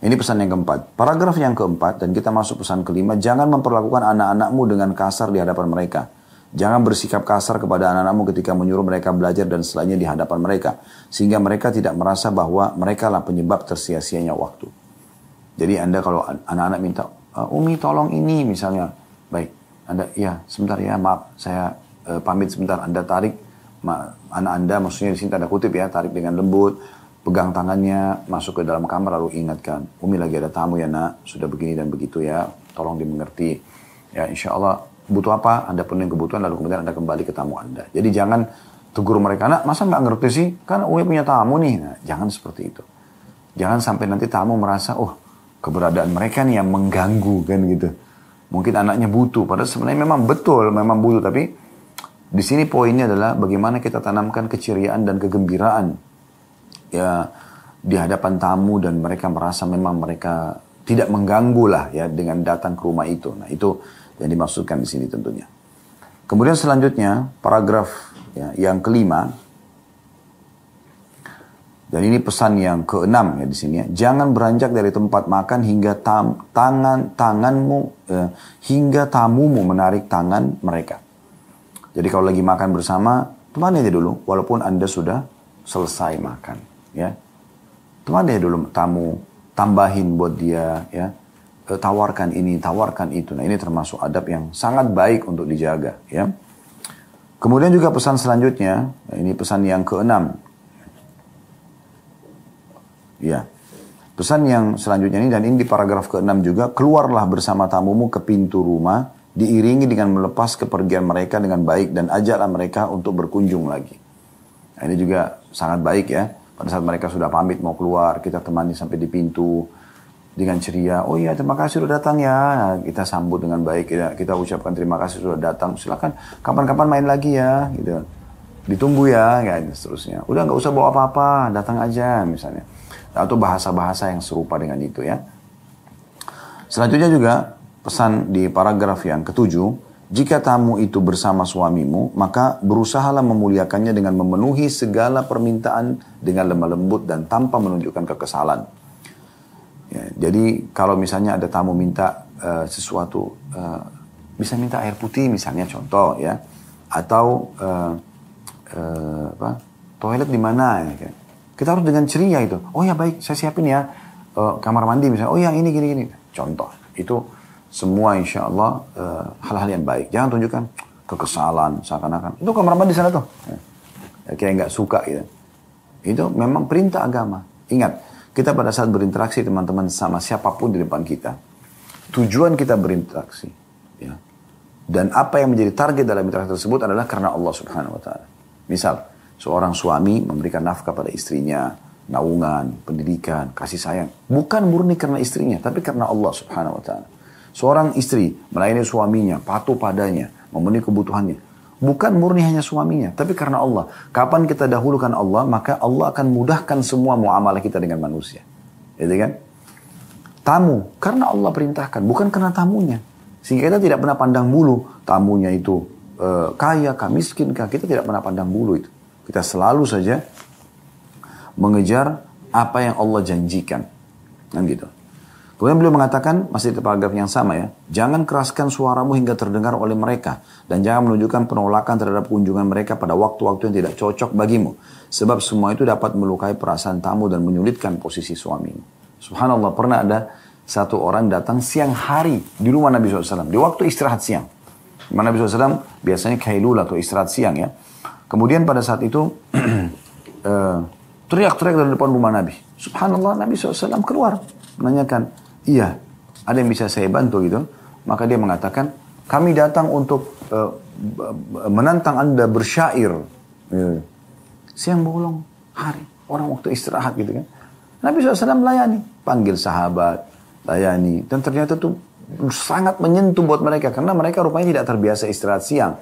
Ini pesan yang keempat. Paragraf yang keempat, dan kita masuk pesan kelima, jangan memperlakukan anak-anakmu dengan kasar di hadapan mereka. Jangan bersikap kasar kepada anak-anakmu ketika menyuruh mereka belajar dan selainnya di hadapan mereka. Sehingga mereka tidak merasa bahwa mereka lah penyebab tersia-sianya waktu. Jadi Anda kalau anak-anak minta, Umi tolong ini misalnya. Baik, Anda, ya sebentar ya maaf, saya pamit sebentar. Anda tarik anak Anda, maksudnya di sini tanda kutip ya, tarik dengan lembut. Pegang tangannya, masuk ke dalam kamar lalu ingatkan. Umi lagi ada tamu ya nak, sudah begini dan begitu ya. Tolong dimengerti. Ya insya Allah. Butuh apa, Anda penuhi kebutuhan, lalu kemudian Anda kembali ke tamu Anda. Jadi jangan tegur mereka, nak masa nggak ngerti sih, kan Umi punya tamu nih. Nah, jangan seperti itu. Jangan sampai nanti tamu merasa, keberadaan mereka nih yang mengganggu kan gitu. Mungkin anaknya butuh, padahal sebenarnya memang betul, memang butuh. Tapi di sini poinnya adalah bagaimana kita tanamkan keceriaan dan kegembiraan ya di hadapan tamu dan mereka merasa memang mereka tidak mengganggu lah ya dengan datang ke rumah itu. Nah itu yang dimaksudkan di sini tentunya. Kemudian selanjutnya paragraf ya, yang kelima, dan ini pesan yang keenam ya di sini ya. Jangan beranjak dari tempat makan hingga hingga tamumu menarik tangan mereka. Jadi kalau lagi makan bersama, temani aja dulu walaupun Anda sudah selesai makan ya. Temani aja dulu tamu, tambahin buat dia ya. Tawarkan ini, tawarkan itu. Nah ini termasuk adab yang sangat baik untuk dijaga. Ya. Kemudian juga pesan selanjutnya, ini pesan yang keenam. Ya, pesan yang selanjutnya ini, dan ini di paragraf keenam juga, keluarlah bersama tamumu ke pintu rumah, diiringi dengan melepas kepergian mereka dengan baik, dan ajaklah mereka untuk berkunjung lagi. Nah ini juga sangat baik ya. Pada saat mereka sudah pamit mau keluar, kita temani sampai di pintu, dengan ceria, oh iya terima kasih sudah datang ya. Nah, kita sambut dengan baik, kita ucapkan terima kasih sudah datang. Silakan kapan-kapan main lagi ya, gitu. Ditunggu ya, dan seterusnya. Udah nggak usah bawa apa-apa, datang aja misalnya. Atau bahasa-bahasa yang serupa dengan itu ya. Selanjutnya juga pesan di paragraf yang ketujuh, jika tamu itu bersama suamimu, maka berusahalah memuliakannya dengan memenuhi segala permintaan dengan lemah lembut dan tanpa menunjukkan kekesalan. Ya, jadi kalau misalnya ada tamu minta sesuatu, bisa minta air putih misalnya contoh ya, atau toilet di mana ya, Kita harus dengan ceria itu. Oh ya baik, saya siapin ya kamar mandi misalnya. Oh yang ini gini-gini. Contoh, itu semua insya Allah hal-hal yang baik. Jangan tunjukkan kekesalan seakan-akan. Itu kamar mandi sana tuh. Kayak nggak suka gitu. Itu memang perintah agama. Ingat, kita pada saat berinteraksi teman-teman sama siapapun di depan kita, tujuan kita berinteraksi, ya. Dan apa yang menjadi target dalam interaksi tersebut adalah karena Allah Subhanahu Wa Taala. Misal, seorang suami memberikan nafkah pada istrinya, naungan, pendidikan, kasih sayang, bukan murni karena istrinya, tapi karena Allah Subhanahu Wa Taala. Seorang istri melayani suaminya, patuh padanya, memenuhi kebutuhannya, bukan murni hanya suaminya, tapi karena Allah. Kapan kita dahulukan Allah, maka Allah akan mudahkan semua muamalah kita dengan manusia. Gitu kan? Tamu, karena Allah perintahkan, bukan karena tamunya. Sehingga kita tidak pernah pandang bulu, tamunya itu kaya kah, miskin kah, kita tidak pernah pandang bulu itu. Kita selalu saja mengejar apa yang Allah janjikan. Kan gitu. Kemudian beliau mengatakan, masih di paragraf yang sama ya, jangan keraskan suaramu hingga terdengar oleh mereka, dan jangan menunjukkan penolakan terhadap kunjungan mereka pada waktu-waktu yang tidak cocok bagimu. Sebab semua itu dapat melukai perasaan tamu dan menyulitkan posisi suamimu. Subhanallah, pernah ada satu orang datang siang hari di rumah Nabi SAW, di waktu istirahat siang. Nabi SAW biasanya kailula atau istirahat siang ya. Kemudian pada saat itu, teriak-teriak dari depan rumah Nabi. Subhanallah, Nabi SAW keluar, menanyakan, iya, ada yang bisa saya bantu gitu. Maka dia mengatakan, kami datang untuk menantang Anda bersyair. Siang bolong, hari, orang waktu istirahat gitu kan. Nabi SAW melayani, panggil sahabat, layani. Dan ternyata itu sangat menyentuh buat mereka, karena mereka rupanya tidak terbiasa istirahat siang.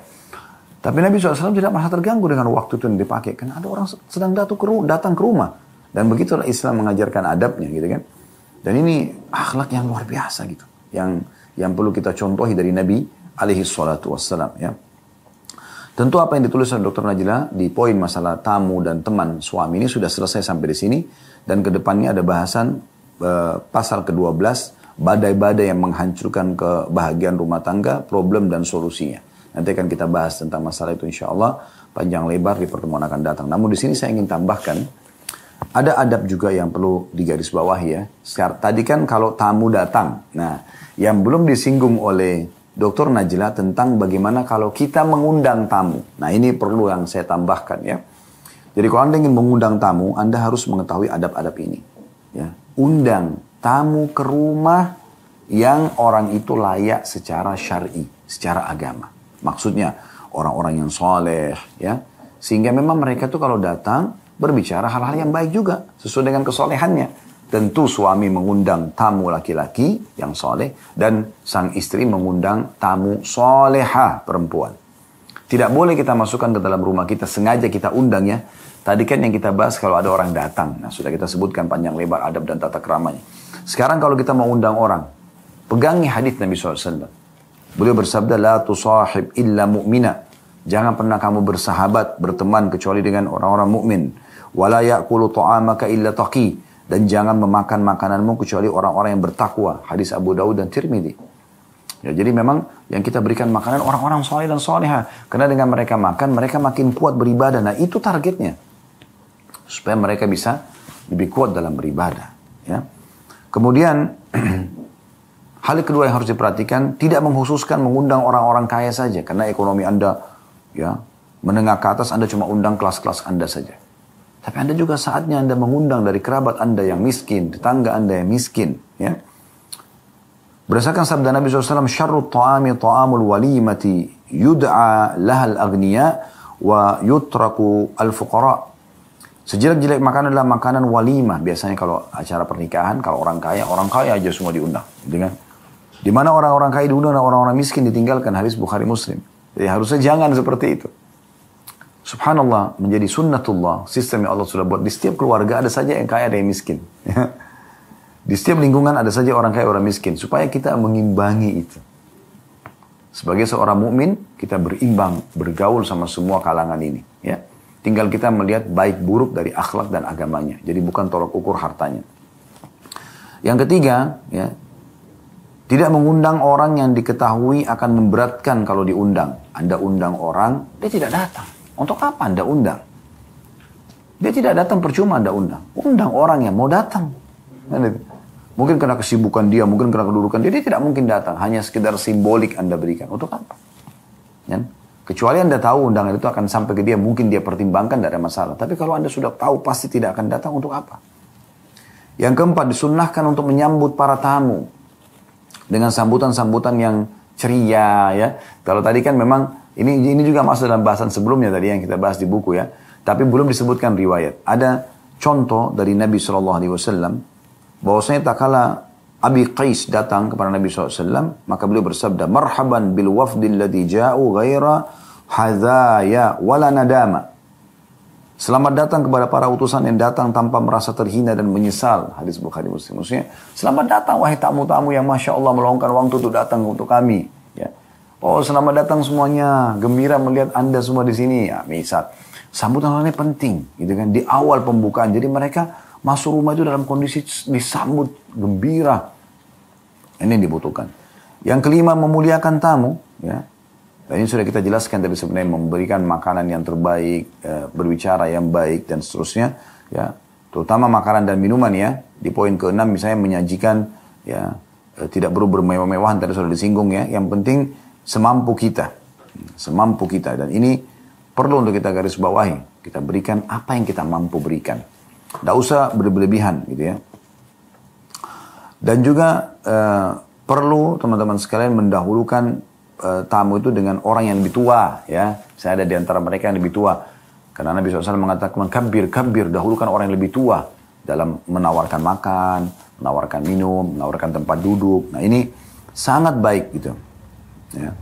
Tapi Nabi SAW tidak merasa terganggu dengan waktu itu yang dipakai, karena ada orang sedang datang ke rumah. Dan begitulah Islam mengajarkan adabnya gitu kan. Dan ini akhlak yang luar biasa gitu. Yang perlu kita contohi dari Nabi alaihi salatu wassalam ya. Tentu apa yang ditulis oleh Dr. Najla di poin masalah tamu dan teman suami ini sudah selesai sampai di sini. Dan kedepannya ada bahasan pasal ke-12, badai-badai yang menghancurkan kebahagiaan rumah tangga, problem dan solusinya. Nanti akan kita bahas tentang masalah itu insya Allah panjang lebar di pertemuan akan datang. Namun di sini saya ingin tambahkan, ada adab juga yang perlu digarisbawahi ya. Tadi kan kalau tamu datang, nah yang belum disinggung oleh Dr. Najla tentang bagaimana kalau kita mengundang tamu. Nah ini perlu yang saya tambahkan ya. Jadi kalau Anda ingin mengundang tamu, Anda harus mengetahui adab-adab ini. Ya. Undang tamu ke rumah yang orang itu layak secara syar'i, secara agama. Maksudnya orang-orang yang soleh, ya, sehingga memang mereka tuh kalau datang berbicara hal-hal yang baik juga sesuai dengan kesolehannya. Tentu suami mengundang tamu laki-laki yang soleh dan sang istri mengundang tamu soleha perempuan. Tidak boleh kita masukkan ke dalam rumah kita sengaja kita undang ya. Tadi kan yang kita bahas kalau ada orang datang. Nah sudah kita sebutkan panjang lebar adab dan tata keramanya. Sekarang kalau kita mau undang orang, pegangi hadits Nabi SAW. Beliau bersabda, la tusahib illa mu'mina. Jangan pernah kamu bersahabat, berteman kecuali dengan orang-orang mukmin. Wala ya'kulu ta'amaka illa taqi. Dan jangan memakan makananmu kecuali orang-orang yang bertakwa. Hadis Abu Daud dan Tirmidzi. Ya, jadi memang yang kita berikan makanan orang-orang soleh dan soleha. Karena dengan mereka makan, mereka makin kuat beribadah. Nah itu targetnya. Supaya mereka bisa lebih kuat dalam beribadah. Ya. Kemudian, hal kedua yang harus diperhatikan, tidak mengkhususkan mengundang orang-orang kaya saja. Karena ekonomi Anda ya menengah ke atas, Anda cuma undang kelas-kelas Anda saja. Tapi Anda juga saatnya Anda mengundang dari kerabat Anda yang miskin, tetangga Anda yang miskin. Ya. Berdasarkan sabda Nabi SAW, syarrut ta'ami ta'amul walimati yud'a lahal agniya wa yutraku al-fuqara. Sejelek-jelek makanan adalah makanan walimah. Biasanya kalau acara pernikahan, kalau orang kaya aja semua diundang. Di mana orang-orang kaya diundang dan orang-orang miskin ditinggalkan. Hadis Bukhari Muslim. Jadi harusnya jangan seperti itu. Subhanallah, menjadi sunnatullah, sistem yang Allah sudah buat. Di setiap keluarga ada saja yang kaya, ada yang miskin. Di setiap lingkungan ada saja orang kaya, orang miskin. Supaya kita mengimbangi itu. Sebagai seorang mukmin, kita berimbang, bergaul sama semua kalangan ini. Ya. Tinggal kita melihat baik buruk dari akhlak dan agamanya. Jadi bukan tolok ukur hartanya. Yang ketiga, ya, tidak mengundang orang yang diketahui akan memberatkan kalau diundang. Anda undang orang, dia tidak datang. Untuk apa Anda undang? Dia tidak datang percuma Anda undang. Undang orang yang mau datang. Mungkin karena kesibukan dia, mungkin karena kedudukan dia tidak mungkin datang. Hanya sekedar simbolik Anda berikan. Untuk apa? Ya? Kecuali Anda tahu undangan itu akan sampai ke dia, mungkin dia pertimbangkan, tidak ada masalah. Tapi kalau Anda sudah tahu pasti tidak akan datang, untuk apa? Yang keempat, disunnahkan untuk menyambut para tamu dengan sambutan-sambutan yang ceria, ya. Kalau tadi kan memang ini juga masuk dalam bahasan sebelumnya tadi yang kita bahas di buku, ya. Tapi belum disebutkan riwayat. Ada contoh dari Nabi SAW, bahwasanya tak kala Abi Qais datang kepada Nabi SAW, maka beliau bersabda, "Marhaban bil wafdil ladzi ja'u ghaira hadaya wala nadama." Selamat datang kepada para utusan yang datang tanpa merasa terhina dan menyesal. Hadis Bukhari Muslim. Maksudnya, selamat datang wahai tamu-tamu yang Masya Allah meluangkan waktu untuk datang untuk kami. Ya. Oh, selamat datang semuanya. Gembira melihat Anda semua di sini. Ya, misal. Sambutan orangnya penting, gitu kan, di awal pembukaan. Jadi mereka masuk rumah itu dalam kondisi disambut gembira. Ini yang dibutuhkan. Yang kelima, memuliakan tamu, ya. Dan ini sudah kita jelaskan tadi sebenarnya, memberikan makanan yang terbaik, berbicara yang baik dan seterusnya, ya. Terutama makanan dan minuman, ya. Di poin ke-6 misalnya menyajikan, ya, tidak perlu bermewah-mewahan, tadi sudah disinggung, ya. Yang penting semampu kita. Semampu kita. Dan ini perlu untuk kita garis bawahi. Kita berikan apa yang kita mampu berikan. Tidak usah berlebihan, gitu ya. Dan juga perlu teman-teman sekalian mendahulukan tamu itu dengan orang yang lebih tua, ya. Saya ada di antara mereka yang lebih tua. Karena Nabi SAW mengatakan, kabir, dahulukan orang yang lebih tua dalam menawarkan makan, menawarkan minum, menawarkan tempat duduk. Nah, ini sangat baik, gitu. Ya.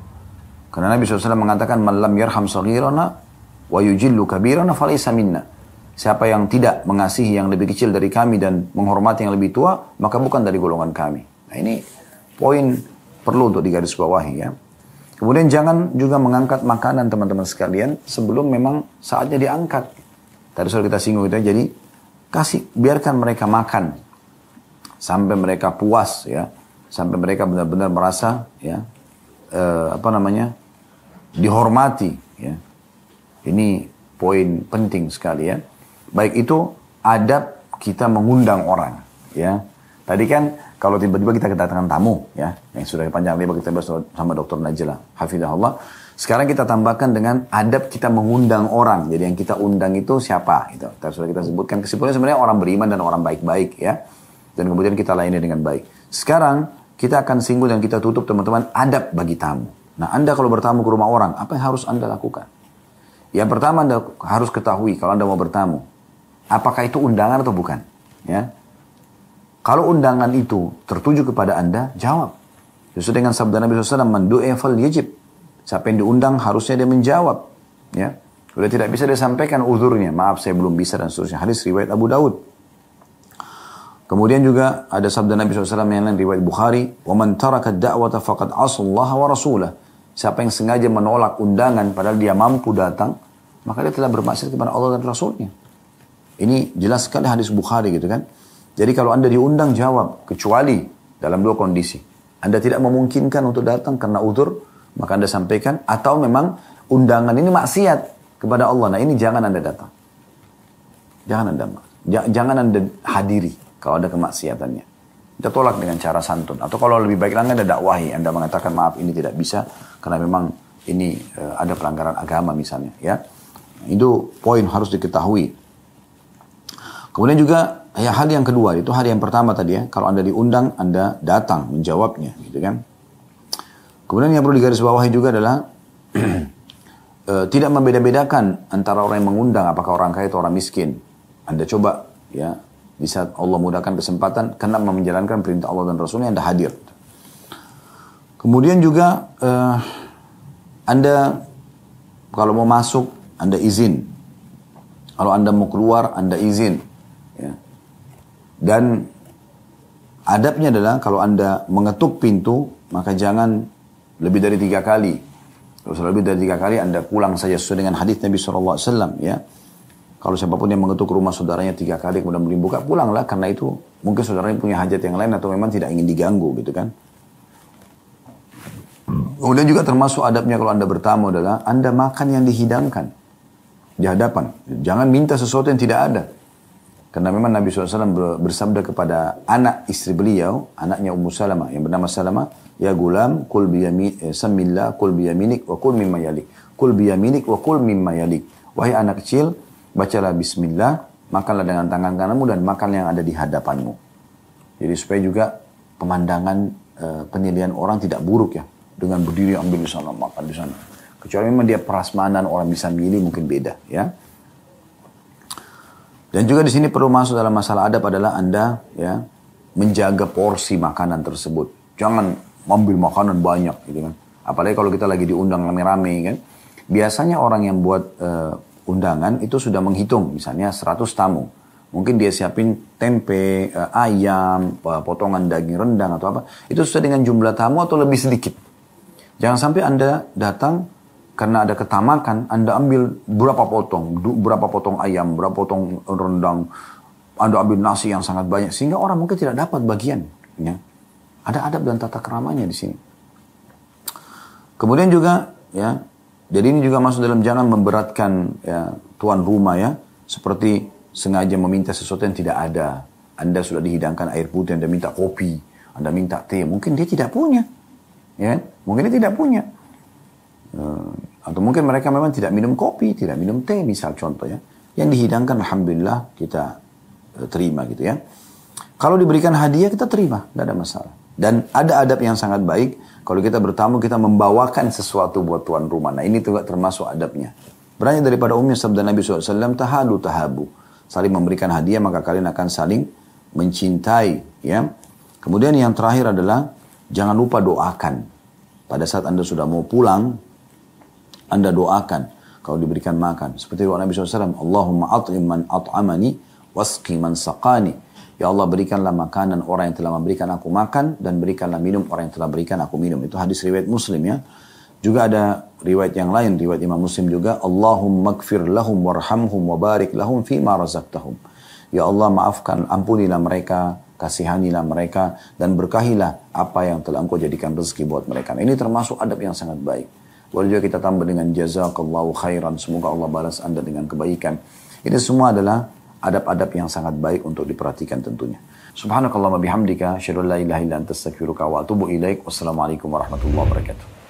Karena Nabi SAW mengatakan, "Man lam yarham saghirana wa yujillu kabirana falaysa minna." Siapa yang tidak mengasihi yang lebih kecil dari kami dan menghormati yang lebih tua, maka bukan dari golongan kami. Nah, ini poin perlu untuk digarisbawahi, ya. Kemudian jangan juga mengangkat makanan teman-teman sekalian sebelum memang saatnya diangkat. Tadi sudah kita singgung itu, jadi biarkan mereka makan sampai mereka puas, ya, sampai mereka benar-benar merasa, ya, dihormati, ya. Ini poin penting sekali, ya. Baik itu adab kita mengundang orang, ya. Tadi kan kalau tiba-tiba kita kedatangan tamu, ya, yang sudah panjang lebar kita bahas sama Dr. Najla, hafizahullah. Sekarang kita tambahkan dengan adab kita mengundang orang. Jadi yang kita undang itu siapa? Itu sudah kita sebutkan. Kesimpulannya sebenarnya orang beriman dan orang baik-baik, ya. Dan kemudian kita layani dengan baik. Sekarang kita akan singgung dan kita tutup teman-teman adab bagi tamu. Nah, Anda kalau bertamu ke rumah orang, apa yang harus Anda lakukan? Yang pertama Anda harus ketahui kalau Anda mau bertamu, apakah itu undangan atau bukan? Ya. Kalau undangan itu tertuju kepada Anda, jawab. Sesuai dengan sabda Nabi SAW, "Man du'a fal yajib." Siapa yang diundang harusnya dia menjawab. Ya. Sudah tidak bisa dia sampaikan uzurnya, maaf saya belum bisa dan seterusnya. Hadis riwayat Abu Daud. Kemudian juga ada sabda Nabi SAW yang lain riwayat Bukhari, "Wa man taraka ad-da'wata faqad 'asallaha wa rasulahu." Siapa yang sengaja menolak undangan padahal dia mampu datang, maka dia telah bermaksiat kepada Allah dan Rasulnya. Ini jelas sekali hadis Bukhari, gitu kan. Jadi kalau Anda diundang, jawab. Kecuali dalam dua kondisi. Anda tidak memungkinkan untuk datang karena uzur, maka Anda sampaikan. Atau memang undangan ini maksiat kepada Allah. Nah, ini jangan Anda datang. Jangan Anda hadiri kalau ada kemaksiatannya. Kita tolak dengan cara santun. Atau kalau lebih baik lagi Anda dakwahi. Anda mengatakan, maaf ini tidak bisa karena memang ini ada pelanggaran agama misalnya, ya. Itu poin harus diketahui. Kemudian juga hal yang kedua, itu hal yang pertama tadi, ya. Kalau Anda diundang, Anda datang menjawabnya, gitu kan. Kemudian yang perlu digarisbawahi juga adalah tidak membeda-bedakan antara orang yang mengundang, apakah orang kaya atau orang miskin. Anda coba, ya, di saat Allah mudahkan kesempatan, karena menjalankan perintah Allah dan Rasulnya, Anda hadir. Kemudian juga Anda kalau mau masuk, Anda izin. Kalau Anda mau keluar, Anda izin. Ya. Dan adabnya adalah kalau Anda mengetuk pintu, maka jangan lebih dari 3 kali. Kalau lebih dari 3 kali, Anda pulang saja sesuai dengan hadis Nabi SAW. Ya. Kalau siapapun yang mengetuk rumah saudaranya 3 kali, kemudian membuka, pulanglah. Karena itu mungkin saudaranya punya hajat yang lain atau memang tidak ingin diganggu, gitu kan. Kemudian juga termasuk adabnya kalau Anda bertamu adalah Anda makan yang dihidangkan. di hadapan. Jangan minta sesuatu yang tidak ada. Karena memang Nabi SAW bersabda kepada anak istri beliau, anaknya Ummu Salamah yang bernama Salamah, ya gulam, kul biyaminik, samillah, kul biyaminik, wa kul mimma yalik. Kul biyaminik, wa kul mimma yalik. Wahai anak kecil, bacalah bismillah, makanlah dengan tangan kananmu dan makan yang ada di hadapanmu. Jadi supaya juga pemandangan penilaian orang tidak buruk ya. Dengan berdiri ambil di sana, makan di sana. Kecuali memang dia prasmanan orang bisa milih mungkin beda ya. Dan juga di sini perlu masuk dalam masalah adab adalah Anda ya menjaga porsi makanan tersebut. Jangan ambil makanan banyak gitu kan. Apalagi kalau kita lagi diundang rame-rame kan. Biasanya orang yang buat undangan itu sudah menghitung misalnya 100 tamu. Mungkin dia siapin tempe, ayam, potongan daging rendang atau apa. Itu sesuai dengan jumlah tamu atau lebih sedikit. Jangan sampai Anda datang karena ada ketamakan, Anda ambil berapa potong ayam, berapa potong rendang, Anda ambil nasi yang sangat banyak, sehingga orang mungkin tidak dapat bagian. Ya. Ada adab dan tata keramanya di sini. Kemudian juga, ya, jadi ini juga masuk dalam jangan memberatkan ya, tuan rumah ya, seperti sengaja meminta sesuatu yang tidak ada. Anda sudah dihidangkan air putih, Anda minta kopi, Anda minta teh, mungkin dia tidak punya. Ya, mungkin dia tidak punya. Atau mungkin mereka memang tidak minum kopi, tidak minum teh misal contoh ya. Yang dihidangkan alhamdulillah kita terima gitu ya. Kalau diberikan hadiah kita terima, tidak ada masalah. Dan ada adab yang sangat baik, kalau kita bertamu kita membawakan sesuatu buat tuan rumah. Nah ini juga termasuk adabnya. Berani daripada umumnya sabda Nabi SAW, tahadu tahabu. Saling memberikan hadiah maka kalian akan saling mencintai ya. Kemudian yang terakhir adalah jangan lupa doakan. Pada saat Anda sudah mau pulang, Anda doakan kalau diberikan makan. Seperti doa Nabi SAW, Allahumma at'im man at'amani, wasqi man saqani. Ya Allah berikanlah makanan orang yang telah memberikan aku makan, dan berikanlah minum orang yang telah berikan aku minum. Itu hadis riwayat Muslim ya. Juga ada riwayat yang lain, riwayat Imam Muslim juga, Allahumma gfir lahum warhamhum wabarik lahum fima razaqtahum. Ya Allah maafkan, ampunilah mereka, kasihanilah mereka, dan berkahilah apa yang telah Engkau jadikan rezeki buat mereka. Nah, ini termasuk adab yang sangat baik. Boleh juga kita tambah dengan jazakallahu khairan. Semoga Allah balas Anda dengan kebaikan. Ini semua adalah adab-adab yang sangat baik untuk diperhatikan tentunya. Subhanakallahumma bihamdika, asyhadu an la ilaha illa anta astaghfiruka wa atubu ilaik. Wassalamualaikum warahmatullahi wabarakatuh.